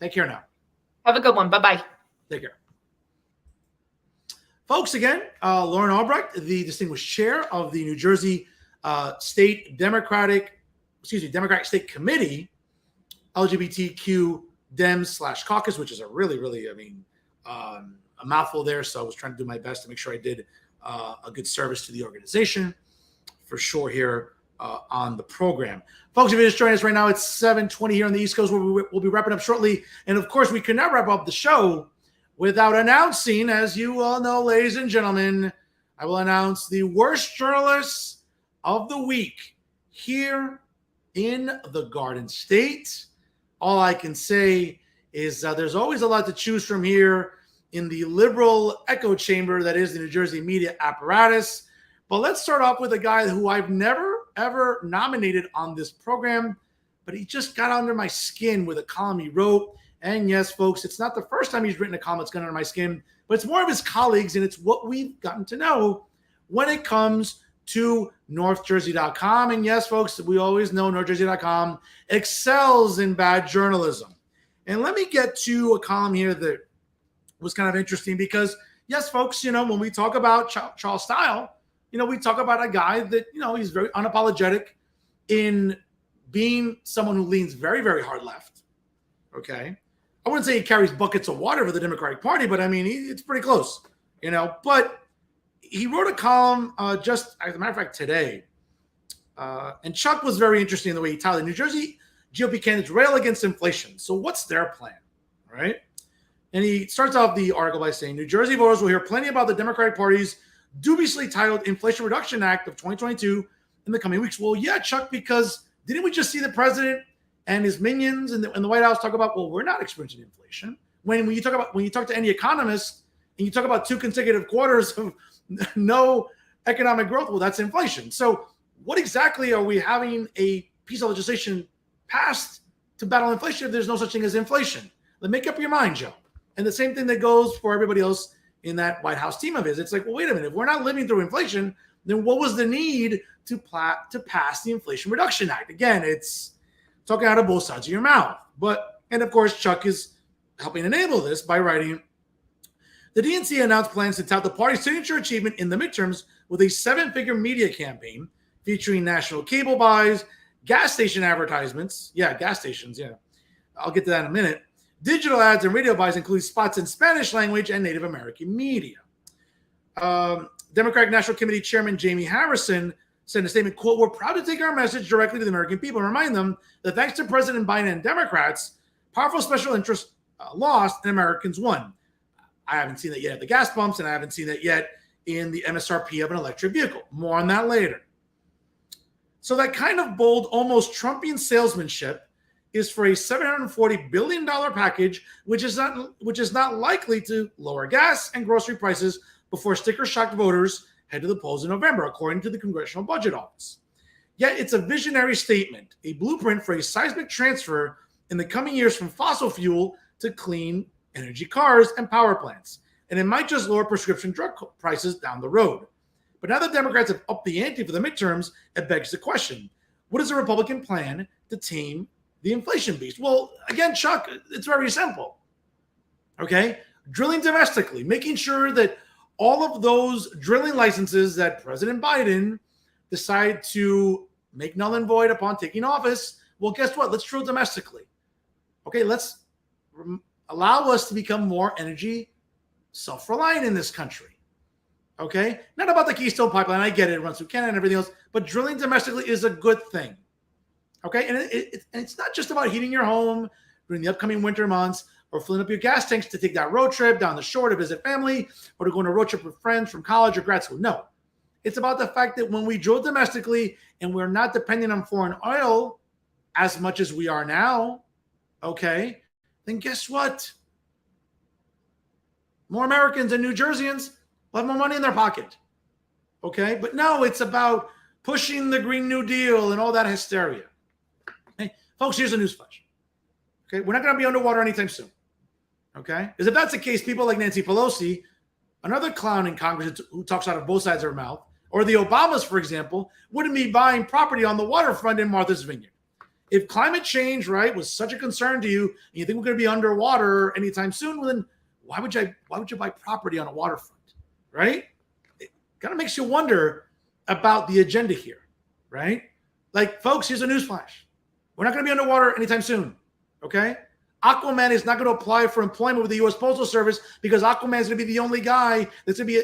Take care now. Have a good one. Bye-bye. Take care. Folks, again, Lauren Albrecht, the distinguished chair of the New Jersey Democratic State Committee, LGBTQ Dems/Caucus, which is a really, a mouthful there. So I was trying to do my best to make sure I did a good service to the organization for sure here on the program. Folks, if you're just joining us right now, it's 7:20 here on the East Coast. We'll be wrapping up shortly. And of course, we could not wrap up the show without announcing, as you all know, ladies and gentlemen, I will announce the worst journalists of the week here in the Garden State. All I can say is there's always a lot to choose from here in the liberal echo chamber that is the New Jersey media apparatus. But let's start off with a guy who I've never, ever nominated on this program, but he just got under my skin with a column he wrote. And yes, folks, it's not the first time he's written a column that's gone under my skin, but it's more of his colleagues, and it's what we've gotten to know when it comes to NorthJersey.com. And yes, folks, we always know NorthJersey.com excels in bad journalism. And let me get to a column here that was kind of interesting because, yes, folks, when we talk about Charles Style, we talk about a guy that, he's very unapologetic in being someone who leans very, very hard left. Okay. I wouldn't say he carries buckets of water for the Democratic Party, but I mean, it's pretty close, but he wrote a column just, as a matter of fact, today. And Chuck was very interesting in the way he titled it. New Jersey GOP candidates rail against inflation. So what's their plan, right? And he starts off the article by saying, New Jersey voters will hear plenty about the Democratic Party's dubiously titled Inflation Reduction Act of 2022 in the coming weeks. Well, yeah, Chuck, because didn't we just see the president and his minions in the White House talk about, well, we're not experiencing inflation. When you talk to any economist and you talk about 2 consecutive quarters of no economic growth, well, that's inflation. So what exactly are we having a piece of legislation passed to battle inflation if there's no such thing as inflation? Make up your mind, Joe. And the same thing that goes for everybody else in that White House team of his. It's like, well, wait a minute. If we're not living through inflation, then what was the need to pass the Inflation Reduction Act? Again, it's talking out of both sides of your mouth. And of course, Chuck is helping enable this by writing, the DNC announced plans to tout the party's signature achievement in the midterms with a 7-figure media campaign featuring national cable buys, gas station advertisements. Yeah, gas stations. Yeah. I'll get to that in a minute. Digital ads and radio buys include spots in Spanish language and Native American media. Democratic National Committee Chairman Jamie Harrison said in a statement, quote, we're proud to take our message directly to the American people and remind them that thanks to President Biden and Democrats, powerful special interests lost and Americans won. I haven't seen that yet at the gas pumps, and I haven't seen that yet in the MSRP of an electric vehicle. More on that later. So that kind of bold, almost Trumpian salesmanship is for a $740 billion package, which is not likely to lower gas and grocery prices before sticker-shocked voters head to the polls in November, according to the Congressional Budget Office. Yet it's a visionary statement, a blueprint for a seismic transfer in the coming years from fossil fuel to clean energy cars and power plants. And it might just lower prescription drug prices down the road. But now that Democrats have upped the ante for the midterms, it begs the question, what is the Republican plan to tame the inflation beast? Well, again, Chuck, it's very simple. Okay? Drilling domestically, making sure that all of those drilling licenses that President Biden decided to make null and void upon taking office, well, guess what? Let's drill domestically. Okay, let's allow us to become more energy self-reliant in this country. Okay? Not about the Keystone Pipeline. I get it. It runs through Canada and everything else. But drilling domestically is a good thing. Okay? And it's not just about heating your home during the upcoming winter months or filling up your gas tanks to take that road trip down the shore to visit family or to go on a road trip with friends from college or grad school. No. It's about the fact that when we drill domestically and we're not depending on foreign oil as much as we are now, okay, then guess what? More Americans and New Jerseyans will have more money in their pocket. Okay, but no, it's about pushing the Green New Deal and all that hysteria. Hey, folks, here's a newsflash. Okay, we're not going to be underwater anytime soon. Okay, because if that's the case, people like Nancy Pelosi, another clown in Congress who talks out of both sides of her mouth, or the Obamas, for example, wouldn't be buying property on the waterfront in Martha's Vineyard. If climate change, right, was such a concern to you, and you think we're going to be underwater anytime soon, well, then why would you buy property on a waterfront, right? It kind of makes you wonder about the agenda here, right? Like, folks, here's a newsflash. We're not going to be underwater anytime soon, okay? Aquaman is not going to apply for employment with the U.S. Postal Service because Aquaman is going to be the only guy that's going to be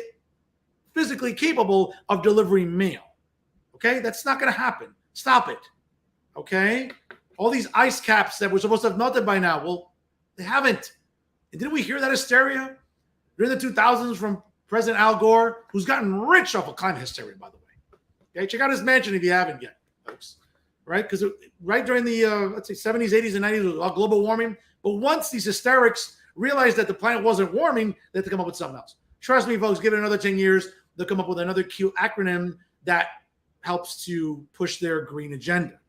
physically capable of delivering mail, okay? That's not going to happen. Stop it, okay? All these ice caps that were supposed to have melted by now, well, they haven't. And didn't we hear that hysteria during the 2000s from President Al Gore, who's gotten rich off of climate hysteria, by the way? Okay, check out his mansion if you haven't yet, folks. Right? Because right during the, let's say, 70s, 80s, and 90s, it was all global warming. But once these hysterics realized that the planet wasn't warming, they had to come up with something else. Trust me, folks, give it another 10 years, they'll come up with another cute acronym that helps to push their green agenda.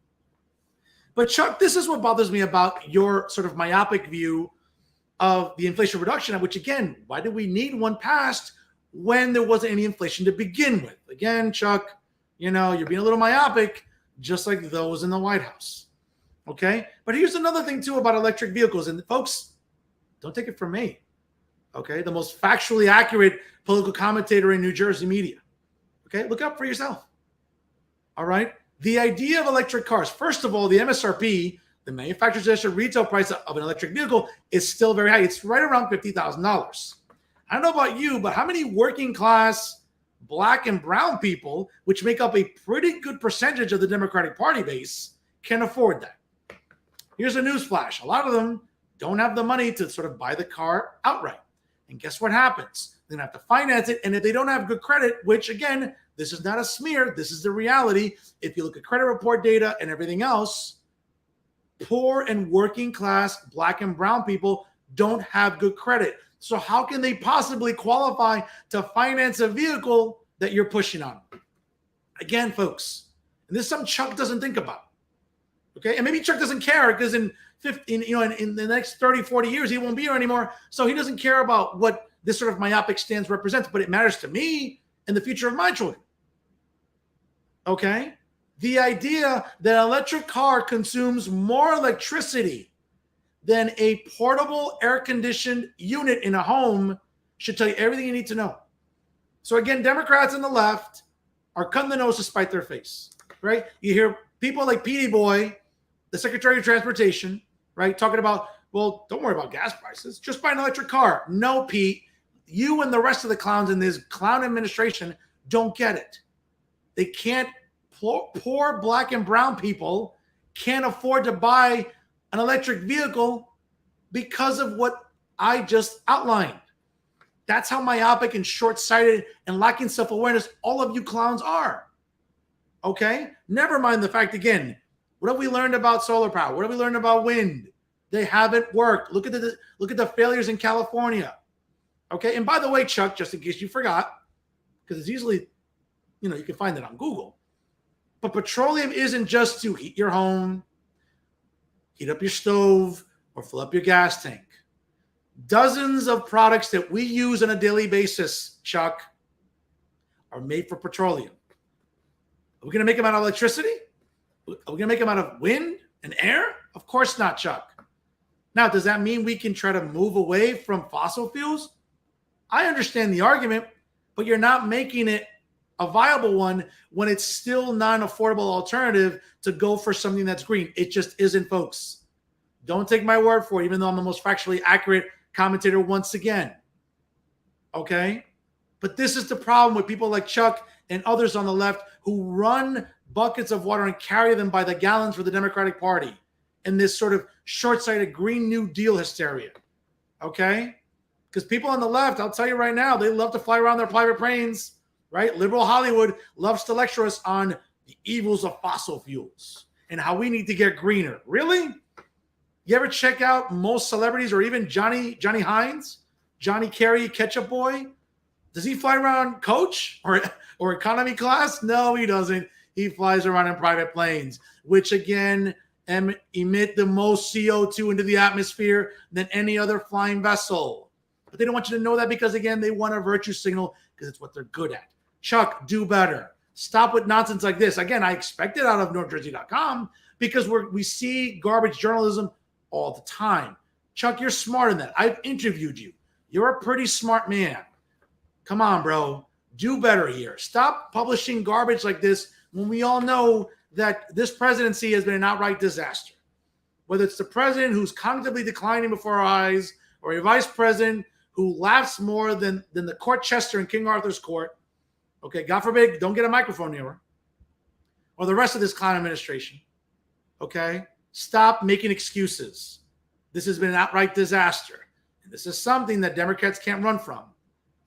But Chuck, this is what bothers me about your sort of myopic view of the Inflation Reduction Act, which, again, why do we need one passed when there wasn't any inflation to begin with? Again, Chuck, you're being a little myopic, just like those in the White House. Okay? But here's another thing, too, about electric vehicles. And folks, don't take it from me. Okay? The most factually accurate political commentator in New Jersey media. Okay? Look up for yourself. All right? The idea of electric cars, first of all, the MSRP, the manufacturer's registered retail price of an electric vehicle, is still very high. It's right around $50,000. I don't know about you, but how many working class Black and brown people, which make up a pretty good percentage of the Democratic Party base, can afford that? Here's a newsflash. A lot of them don't have the money to sort of buy the car outright. And guess what happens? They're going to have to finance it. And if they don't have good credit, which, again, this is not a smear, this is the reality. If you look at credit report data and everything else, poor and working class Black and brown people don't have good credit. So how can they possibly qualify to finance a vehicle that you're pushing on? Again, folks, and this is something Chuck doesn't think about. Okay, and maybe Chuck doesn't care because in the next 30, 40 years, he won't be here anymore. So he doesn't care about what this sort of myopic stance represents, but it matters to me and the future of my children. Okay? The idea that an electric car consumes more electricity than a portable air-conditioned unit in a home should tell you everything you need to know. So again, Democrats on the left are cutting the nose to spite their face, right? You hear people like Petey Boy, the Secretary of Transportation, right, talking about, well, don't worry about gas prices, just buy an electric car. No, Pete, you and the rest of the clowns in this clown administration don't get it. They can't, poor Black and brown people can't afford to buy an electric vehicle because of what I just outlined. That's how myopic and short-sighted and lacking self-awareness all of you clowns are. Okay? Never mind the fact, again, what have we learned about solar power? What have we learned about wind? They haven't worked. Look at the failures in California. Okay? And by the way, Chuck, just in case you forgot, because it's easily, you can find it on Google, but petroleum isn't just to heat your home, heat up your stove, or fill up your gas tank. Dozens of products that we use on a daily basis, Chuck, are made for petroleum. Are we going to make them out of electricity? Are we going to make them out of wind and air? Of course not, Chuck. Now, does that mean we can try to move away from fossil fuels? I understand the argument, but you're not making it a viable one when it's still not an affordable alternative to go for something that's green. It just isn't, folks. Don't take my word for it, even though I'm the most factually accurate commentator once again. Okay? But this is the problem with people like Chuck and others on the left who run buckets of water and carry them by the gallons for the Democratic Party in this sort of short-sighted Green New Deal hysteria. Okay? Because people on the left, I'll tell you right now, they love to fly around their private planes, right? Liberal Hollywood loves to lecture us on the evils of fossil fuels and how we need to get greener. Really? You ever check out most celebrities or even Johnny Hines, Johnny Carey, Ketchup Boy? Does he fly around coach or economy class? No, he doesn't. He flies around in private planes, which again emit the most CO2 into the atmosphere than any other flying vessel. But they don't want you to know that because, again, they want a virtue signal because it's what they're good at. Chuck, do better. Stop with nonsense like this. Again, I expect it out of NorthJersey.com because we see garbage journalism all the time. Chuck, you're smart in that. I've interviewed you. You're a pretty smart man. Come on, bro. Do better here. Stop publishing garbage like this when we all know that this presidency has been an outright disaster. Whether it's the president who's cognitively declining before our eyes or a vice president who laughs more than the court chester in King Arthur's court. Okay, God forbid, don't get a microphone near her. Or the rest of this clown administration. Okay? Stop making excuses. This has been an outright disaster. And this is something that Democrats can't run from.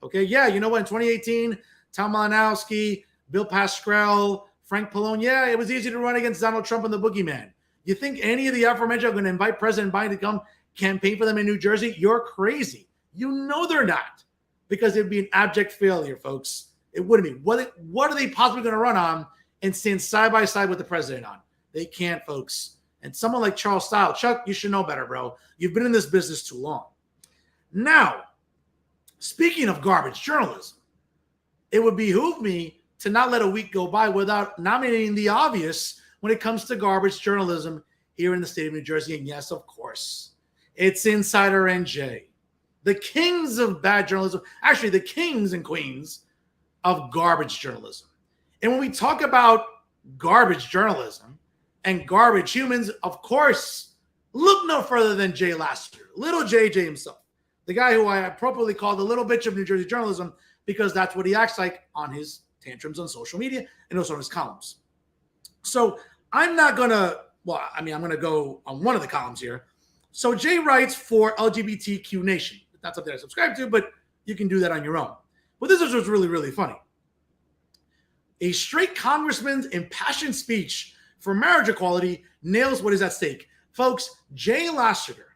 Okay, yeah, you know what? In 2018, Tom Malinowski, Bill Pascrell, Frank Pallone, yeah, it was easy to run against Donald Trump and the boogeyman. You think any of the aforementioned are going to invite President Biden to come campaign for them in New Jersey? You're crazy. You know they're not, because it'd be an abject failure, folks. It wouldn't be. What are they possibly going to run on and stand side by side with the president on? They can't, folks. And someone like Charles Style, Chuck, you should know better, bro. You've been in this business too long. Now, speaking of garbage journalism, it would behoove me to not let a week go by without nominating the obvious when it comes to garbage journalism here in the state of New Jersey. And yes, of course, it's Insider NJ. The kings of bad journalism, actually the kings and queens of garbage journalism. And when we talk about garbage journalism and garbage humans, of course, look no further than Jay Laster, little JJ himself, the guy who I appropriately call the little bitch of New Jersey journalism because that's what he acts like on his tantrums on social media and also on his columns. So I'm not going to, I'm going to go on one of the columns here. So Jay writes for LGBTQ Nation. That's something I subscribe to, but you can do that on your own. But this is what's really, really funny. A straight congressman's impassioned speech for marriage equality nails what is at stake. Folks, Jay Lassiter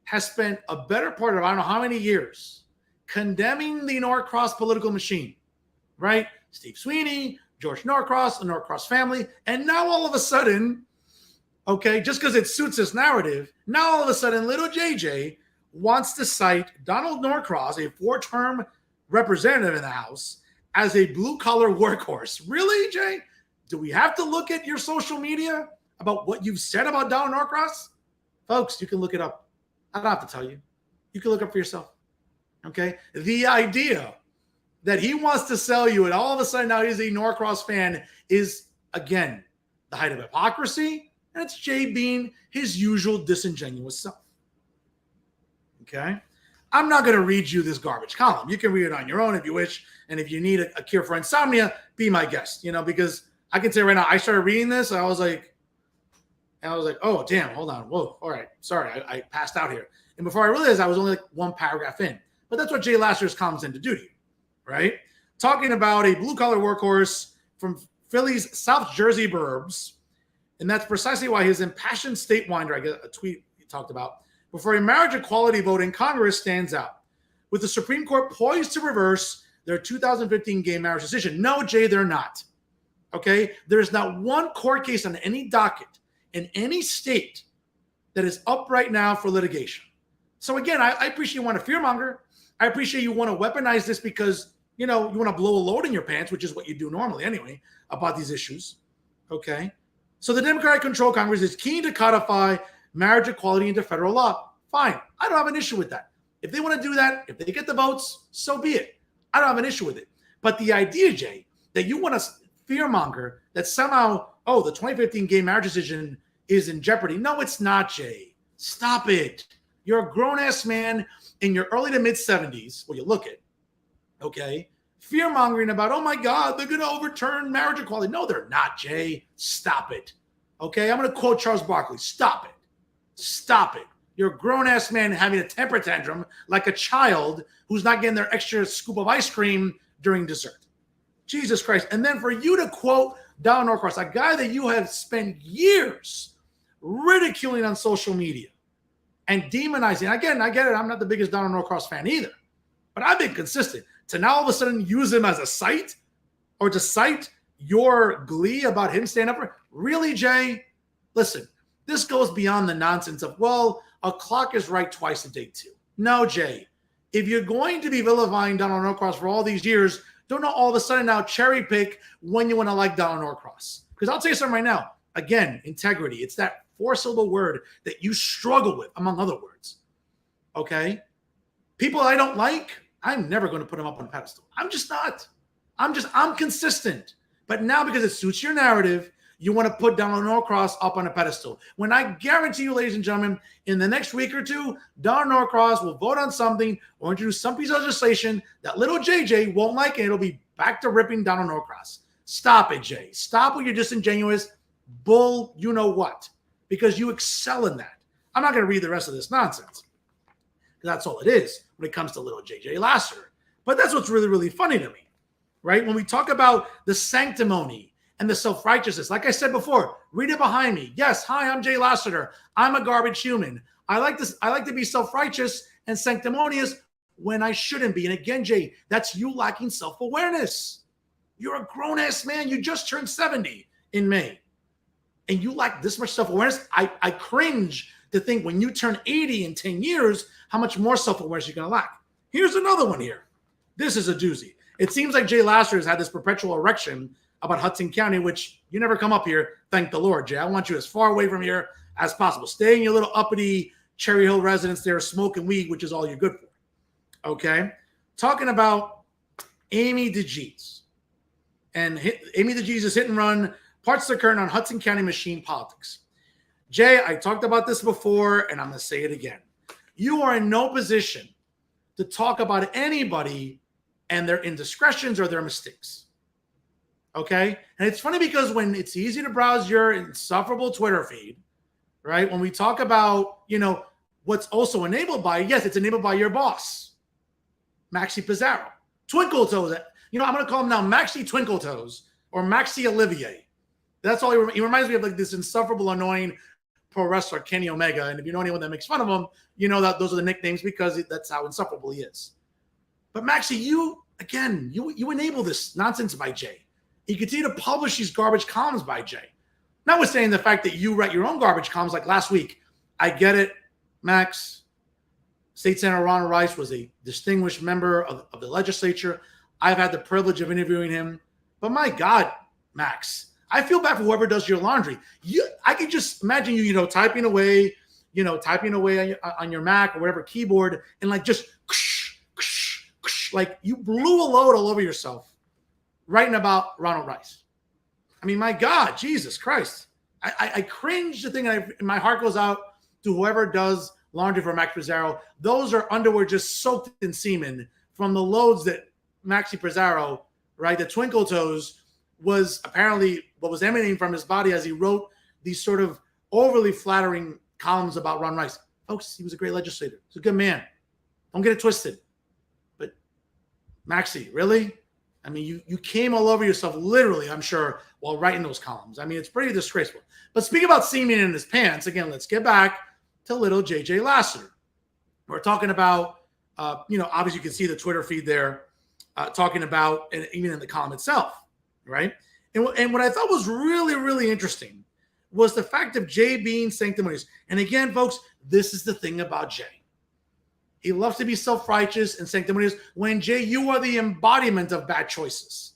has spent a better part of I don't know how many years condemning the Norcross political machine, right? Steve Sweeney, George Norcross, the Norcross family, and now all of a sudden, okay, just because it suits this narrative, now all of a sudden little JJ wants to cite Donald Norcross, a 4-term representative in the House, as a blue-collar workhorse. Really, Jay? Do we have to look at your social media about what you've said about Donald Norcross? Folks, you can look it up. I don't have to tell you. You can look up for yourself. Okay? The idea that he wants to sell you and all of a sudden now he's a Norcross fan is, again, the height of hypocrisy, and it's Jay being his usual disingenuous self. Okay? I'm not going to read you this garbage column. You can read it on your own if you wish, and if you need a cure for insomnia, be my guest, because I can say right now, I started reading this, I was like, oh, damn, hold on. Whoa, all right. Sorry, I passed out here. And before I realized I was only like one paragraph in. But that's what Jay Laster's columns tend to do to you, right? Talking about a blue-collar workhorse from Philly's South Jersey burbs, and that's precisely why his impassioned state-winder, I get a tweet he talked about, before a marriage equality vote in Congress stands out, with the Supreme Court poised to reverse their 2015 gay marriage decision. No, Jay, they're not. Okay? There's not one court case on any docket in any state that is up right now for litigation. So again, I appreciate you want to fearmonger. I appreciate you want to weaponize this because, you want to blow a load in your pants, which is what you do normally anyway, about these issues. Okay? So the Democratic-controlled Congress is keen to codify marriage equality into federal law. Fine. I don't have an issue with that. If they want to do that, if they get the votes, so be it. I don't have an issue with it. But the idea, Jay, that you want to fearmonger that somehow, the 2015 gay marriage decision is in jeopardy. No, it's not, Jay. Stop it. You're a grown-ass man in your early to mid-70s, well, you look it, okay? Fear-mongering about, oh, my God, they're going to overturn marriage equality. No, they're not, Jay. Stop it. Okay? I'm going to quote Charles Barkley. Stop it. Stop it. You're a grown-ass man having a temper tantrum like a child who's not getting their extra scoop of ice cream during dessert. Jesus Christ. And then for you to quote Donald Norcross, a guy that you have spent years ridiculing on social media and demonizing. Again, I get it. I'm not the biggest Donald Norcross fan either. But I've been consistent. To now all of a sudden use him as a cite, or to cite your glee about him standing up for, really, Jay? Listen, this goes beyond the nonsense of, well, a clock is right twice a day too. No, Jay. If you're going to be vilifying Donald Norcross for all these years, don't all of a sudden now cherry pick when you want to like Donald Norcross. Because I'll tell you something right now. Again, integrity. It's that 4-syllable word that you struggle with, among other words. Okay? People I don't like, I'm never going to put them up on a pedestal. I'm just not. I'm consistent. But now because it suits your narrative, you want to put Donald Norcross up on a pedestal. When I guarantee you, ladies and gentlemen, in the next week or two, Donald Norcross will vote on something or introduce some piece of legislation that little JJ won't like, and it'll be back to ripping Donald Norcross. Stop it, Jay. Stop with your disingenuous bull, you know what, because you excel in that. I'm not going to read the rest of this nonsense, because that's all it is when it comes to little JJ Lassiter. But that's what's really, really funny to me, right? When we talk about the sanctimony and the self-righteousness, like I said before, read it behind me. Yes, hi, I'm Jay Lassiter. I'm a garbage human. I like to be self-righteous and sanctimonious when I shouldn't be. And again, Jay, that's you lacking self-awareness. You're a grown-ass man. You just turned 70 in May. And you lack this much self-awareness. I cringe to think when you turn 80 in 10 years, how much more self-awareness you're going to lack. Here's another one here. This is a doozy. It seems like Jay Lassiter has had this perpetual erection about Hudson County, which you never come up here. Thank the Lord, Jay. I want you as far away from here as possible. Stay in your little uppity Cherry Hill residence there, smoking weed, which is all you're good for. Okay? Talking about Amy DeGeese. And Amy DeGeese is hit and run, parts the curtain on Hudson County machine politics. Jay, I talked about this before, and I'm going to say it again. You are in no position to talk about anybody and their indiscretions or their mistakes. Okay? And it's funny because when it's easy to browse your insufferable Twitter feed, right? When we talk about, what's also enabled by, yes, it's enabled by your boss, Maxi Pizarro. Twinkle Toes. I'm going to call him now Maxi Twinkle Toes or Maxi Olivier. That's all he reminds me of, like this insufferable, annoying pro wrestler, Kenny Omega. And if you know anyone that makes fun of him, you know that those are the nicknames because that's how insufferable he is. But Maxi, you enable this nonsense by Jay. You continue to publish these garbage columns by Jay. Notwithstanding the fact that you write your own garbage columns like last week. I get it, Max. State Senator Ronald Rice was a distinguished member of the legislature. I've had the privilege of interviewing him. But my God, Max, I feel bad for whoever does your laundry. I can just imagine you, typing away on your Mac or whatever keyboard, and like just like you blew a load all over yourself writing about Ronald Rice. I mean, my God, Jesus Christ. I cringe to think, my heart goes out to whoever does laundry for Max Pizarro. Those are underwear just soaked in semen from the loads that Maxi Pizarro, right, the Twinkle Toes, was apparently what was emanating from his body as he wrote these sort of overly flattering columns about Ron Rice. Folks, he was a great legislator. He's a good man. Don't get it twisted. But Maxi, really? I mean, you came all over yourself, literally, I'm sure, while writing those columns. I mean, it's pretty disgraceful. But speaking about semen in his pants, again, let's get back to little JJ Lassiter. We're talking about, obviously you can see the Twitter feed there, talking about, and even in the column itself, right? And what I thought was really, really interesting was the fact of Jay being sanctimonious. And again, folks, this is the thing about Jay. He loves to be self-righteous and sanctimonious when, Jay, you are the embodiment of bad choices.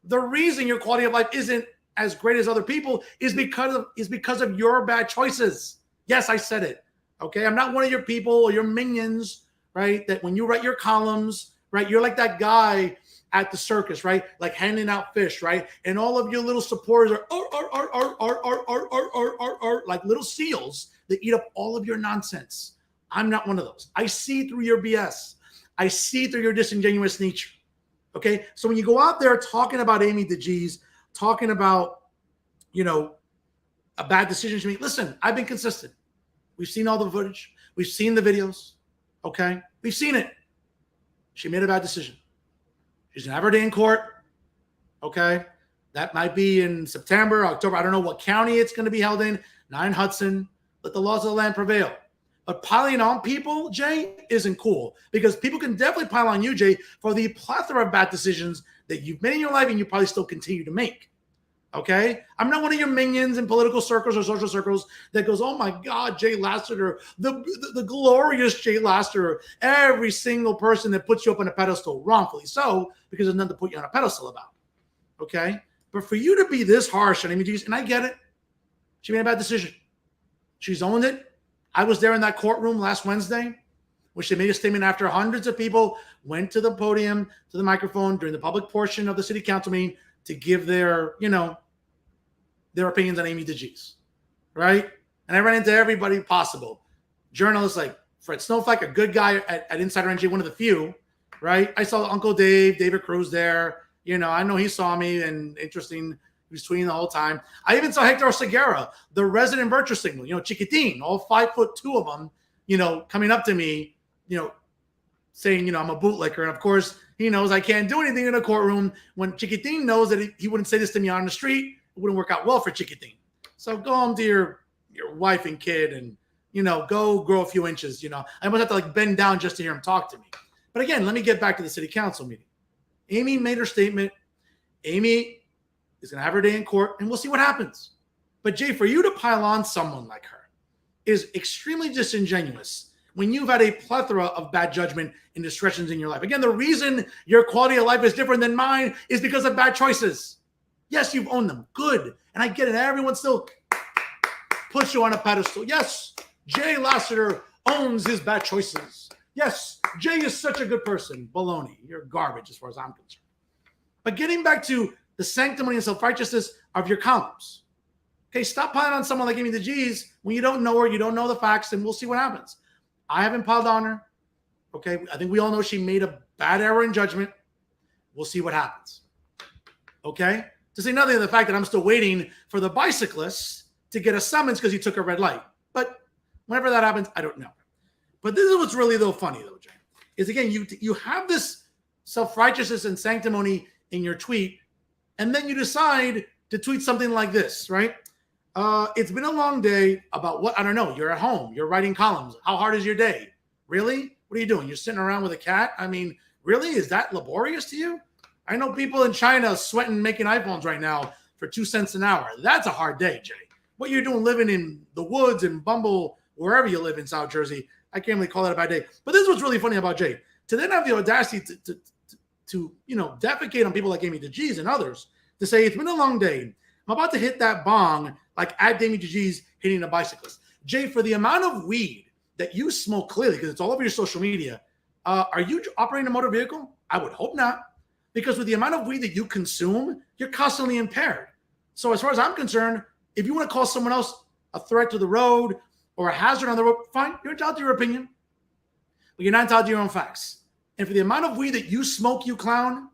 The reason your quality of life isn't as great as other people is because of your bad choices. Yes, I said it. Okay, I'm not one of your people or your minions, right? That when you write your columns, right, you're like that guy at the circus, right? Like handing out fish, right? And all of your little supporters are like little seals that eat up all of your nonsense. I'm not one of those. I see through your BS. I see through your disingenuous nature. Okay? So when you go out there talking about Amy DeGeese, talking about, a bad decision she made, listen, I've been consistent. We've seen all the footage. We've seen the videos. Okay? We've seen it. She made a bad decision. She's going to have her day in court. Okay? That might be in September, October. I don't know what county it's going to be held in. Not in Hudson. Let the laws of the land prevail. But piling on people, Jay, isn't cool, because people can definitely pile on you, Jay, for the plethora of bad decisions that you've made in your life and you probably still continue to make. Okay? I'm not one of your minions in political circles or social circles that goes, oh my God, Jay Lassiter, the glorious Jay Lassiter, every single person that puts you up on a pedestal, wrongfully so, because there's nothing to put you on a pedestal about. Okay? But for you to be this harsh on Amy G's, and I get it, she made a bad decision. She's owned it. I was there in that courtroom last Wednesday, where she made a statement after hundreds of people went to the podium, to the microphone during the public portion of the city council meeting to give their, their opinions on Amy DeGise, right? And I ran into everybody possible. Journalists like Fred Snowflake, a good guy at Insider NG, one of the few, right? I saw Uncle David Cruz there. I know he saw me, and interesting, he was tweeting the whole time. I even saw Hector Segura, the resident virtue signal, Chiquitin, all 5'2" of them, coming up to me, saying, I'm a bootlicker. And of course, he knows I can't do anything in a courtroom. When Chiquitin knows that he wouldn't say this to me on the street, it wouldn't work out well for Chiquitin. So go home to your wife and kid and, go grow a few inches. I almost have to bend down just to hear him talk to me. But again, let me get back to the city council meeting. Amy made her statement. Amy is going to have her day in court, and we'll see what happens. But Jay, for you to pile on someone like her is extremely disingenuous when you've had a plethora of bad judgment and discretions in your life. Again, the reason your quality of life is different than mine is because of bad choices. Yes, you've owned them. Good. And I get it. Everyone still puts you on a pedestal. Yes, Jay Lassiter owns his bad choices. Yes, Jay is such a good person. Baloney. You're garbage as far as I'm concerned. But getting back to the sanctimony and self-righteousness of your columns. Okay, stop piling on someone like Amy DeGise when you don't know her, you don't know the facts, and we'll see what happens. I haven't piled on her. Okay, I think we all know she made a bad error in judgment. We'll see what happens. Okay? To say nothing of the fact that I'm still waiting for the bicyclist to get a summons because he took a red light. But whenever that happens, I don't know. But this is what's really funny, though, Jay, is again, you have this self-righteousness and sanctimony in your tweet, and then you decide to tweet something like this, right? It's been a long day about what? I don't know. You're at home. You're writing columns. How hard is your day? Really? What are you doing? You're sitting around with a cat? I mean, really? Is that laborious to you? I know people in China sweating making iPhones right now for 2 cents an hour. That's a hard day, Jay. What you're doing living in the woods in Bumble, wherever you live in South Jersey, I can't really call that a bad day. But this is what's really funny about Jay. To then have the audacity to defecate on people like Amy DeGise and others, to say it's been a long day. I'm about to hit that bong like at Amy DeGise hitting a bicyclist. Jay, for the amount of weed that you smoke, clearly, because it's all over your social media, are you operating a motor vehicle? I would hope not. Because with the amount of weed that you consume, you're constantly impaired. So as far as I'm concerned, if you want to call someone else a threat to the road or a hazard on the road, fine, you're entitled to your opinion. But you're not entitled to your own facts. And for the amount of weed that you smoke, you clown,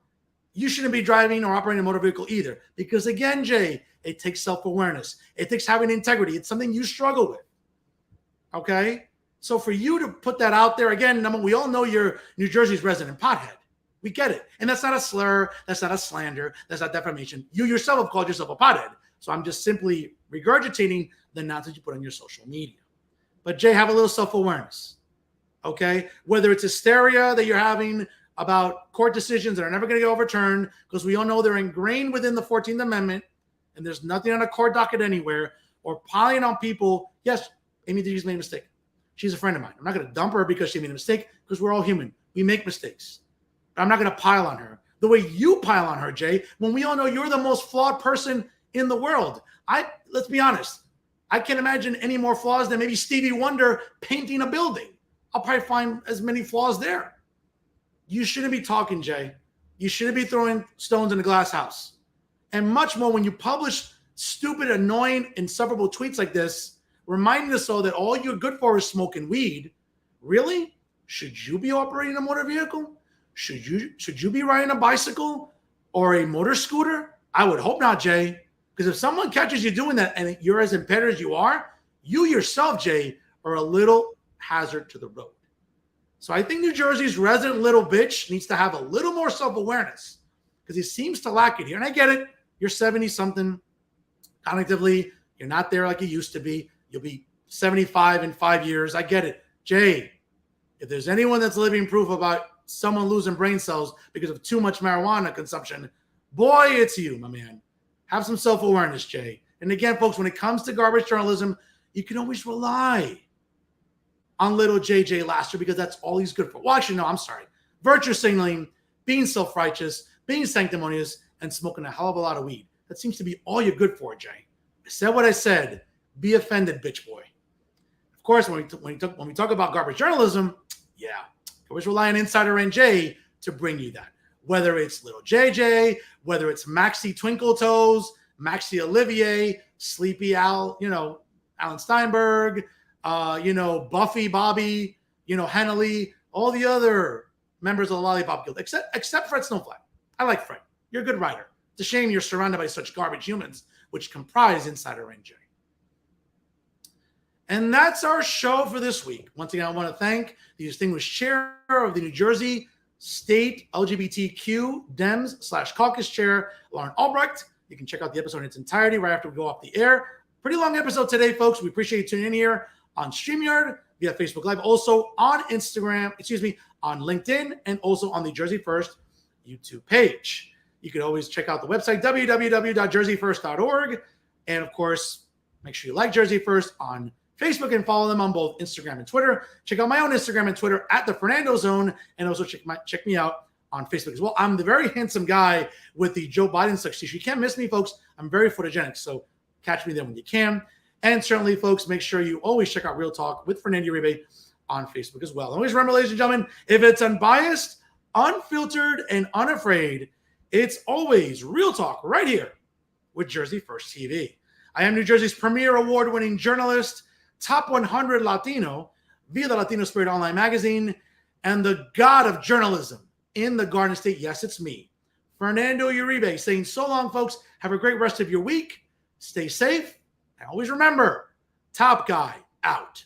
you shouldn't be driving or operating a motor vehicle either. Because again, Jay, it takes self-awareness. It takes having integrity. It's something you struggle with. Okay? So for you to put that out there, again, we all know you're New Jersey's resident pothead. We get it. And that's not a slur. That's not a slander. That's not defamation. You yourself have called yourself a pothead. So I'm just simply regurgitating the nonsense you put on your social media. But Jay, have a little self-awareness. Okay? Whether it's hysteria that you're having about court decisions that are never going to get overturned, because we all know they're ingrained within the 14th Amendment, and there's nothing on a court docket anywhere, or piling on people. Yes, Amy DeGise made a mistake. She's a friend of mine. I'm not going to dump her because she made a mistake, because we're all human. We make mistakes. I'm not going to pile on her the way you pile on her, Jay, when we all know you're the most flawed person in the world. Let's be honest. I can't imagine any more flaws than maybe Stevie Wonder painting a building. I'll probably find as many flaws there. You shouldn't be talking, Jay. You shouldn't be throwing stones in a glass house. And much more when you publish stupid, annoying, insufferable tweets like this, reminding us all that all you're good for is smoking weed. Really? Should you be operating a motor vehicle? Should you be riding a bicycle or a motor scooter? I would hope not, Jay. Because if someone catches you doing that and you're as impaired as you are, you yourself, Jay, are a little hazard to the road. So I think New Jersey's resident little bitch needs to have a little more self-awareness, because he seems to lack it here. And I get it. You're 70-something. Cognitively, you're not there like you used to be. You'll be 75 in 5 years. I get it. Jay, if there's anyone that's living proof about someone losing brain cells because of too much marijuana consumption, boy, it's you, my man. Have some self-awareness, Jay. And again, folks, when it comes to garbage journalism, you can always rely on little JJ Laster because that's all he's good for. Well, actually, no, I'm sorry. Virtue signaling, being self-righteous, being sanctimonious, and smoking a hell of a lot of weed. That seems to be all you're good for, Jay. I said what I said. Be offended, bitch boy. Of course, when we talk about garbage journalism, yeah, always rely on Insider NJ to bring you that. Whether it's little JJ, whether it's Maxie Twinkle Toes, Maxie Olivier, Sleepy Al, Alan Steinberg, Buffy, Bobby, Hannah all the other members of the Lollipop Guild, except Fred Snowflake. I like Fred. You're a good writer. It's a shame you're surrounded by such garbage humans, which comprise Insider NJ. And that's our show for this week. Once again, I want to thank the distinguished chair of the New Jersey State LGBTQ Dems/Caucus Chair, Lauren Albrecht. You can check out the episode in its entirety right after we go off the air. Pretty long episode today, folks. We appreciate you tuning in here on StreamYard, via Facebook Live, also on Instagram, on LinkedIn, and also on the Jersey First YouTube page. You can always check out the website, www.jerseyfirst.org. And of course, make sure you like Jersey First on Facebook and follow them on both Instagram and Twitter. Check out my own Instagram and Twitter at the Fernando Zone, and also check me out on Facebook as well. I'm the very handsome guy with the Joe Biden tuxedo. You can't miss me, folks. I'm very photogenic, so catch me there when you can. And certainly, folks, make sure you always check out Real Talk with Fernando Uribe on Facebook as well. Always remember, ladies and gentlemen, if it's unbiased, unfiltered, and unafraid, it's always Real Talk right here with Jersey First TV. I am New Jersey's premier award-winning journalist, top 100 Latino via the Latino Spirit online magazine, and the god of journalism in the Garden State. Yes, it's me, Fernando Uribe, saying so long, folks. Have a great rest of your week. Stay safe. And always remember, top guy out.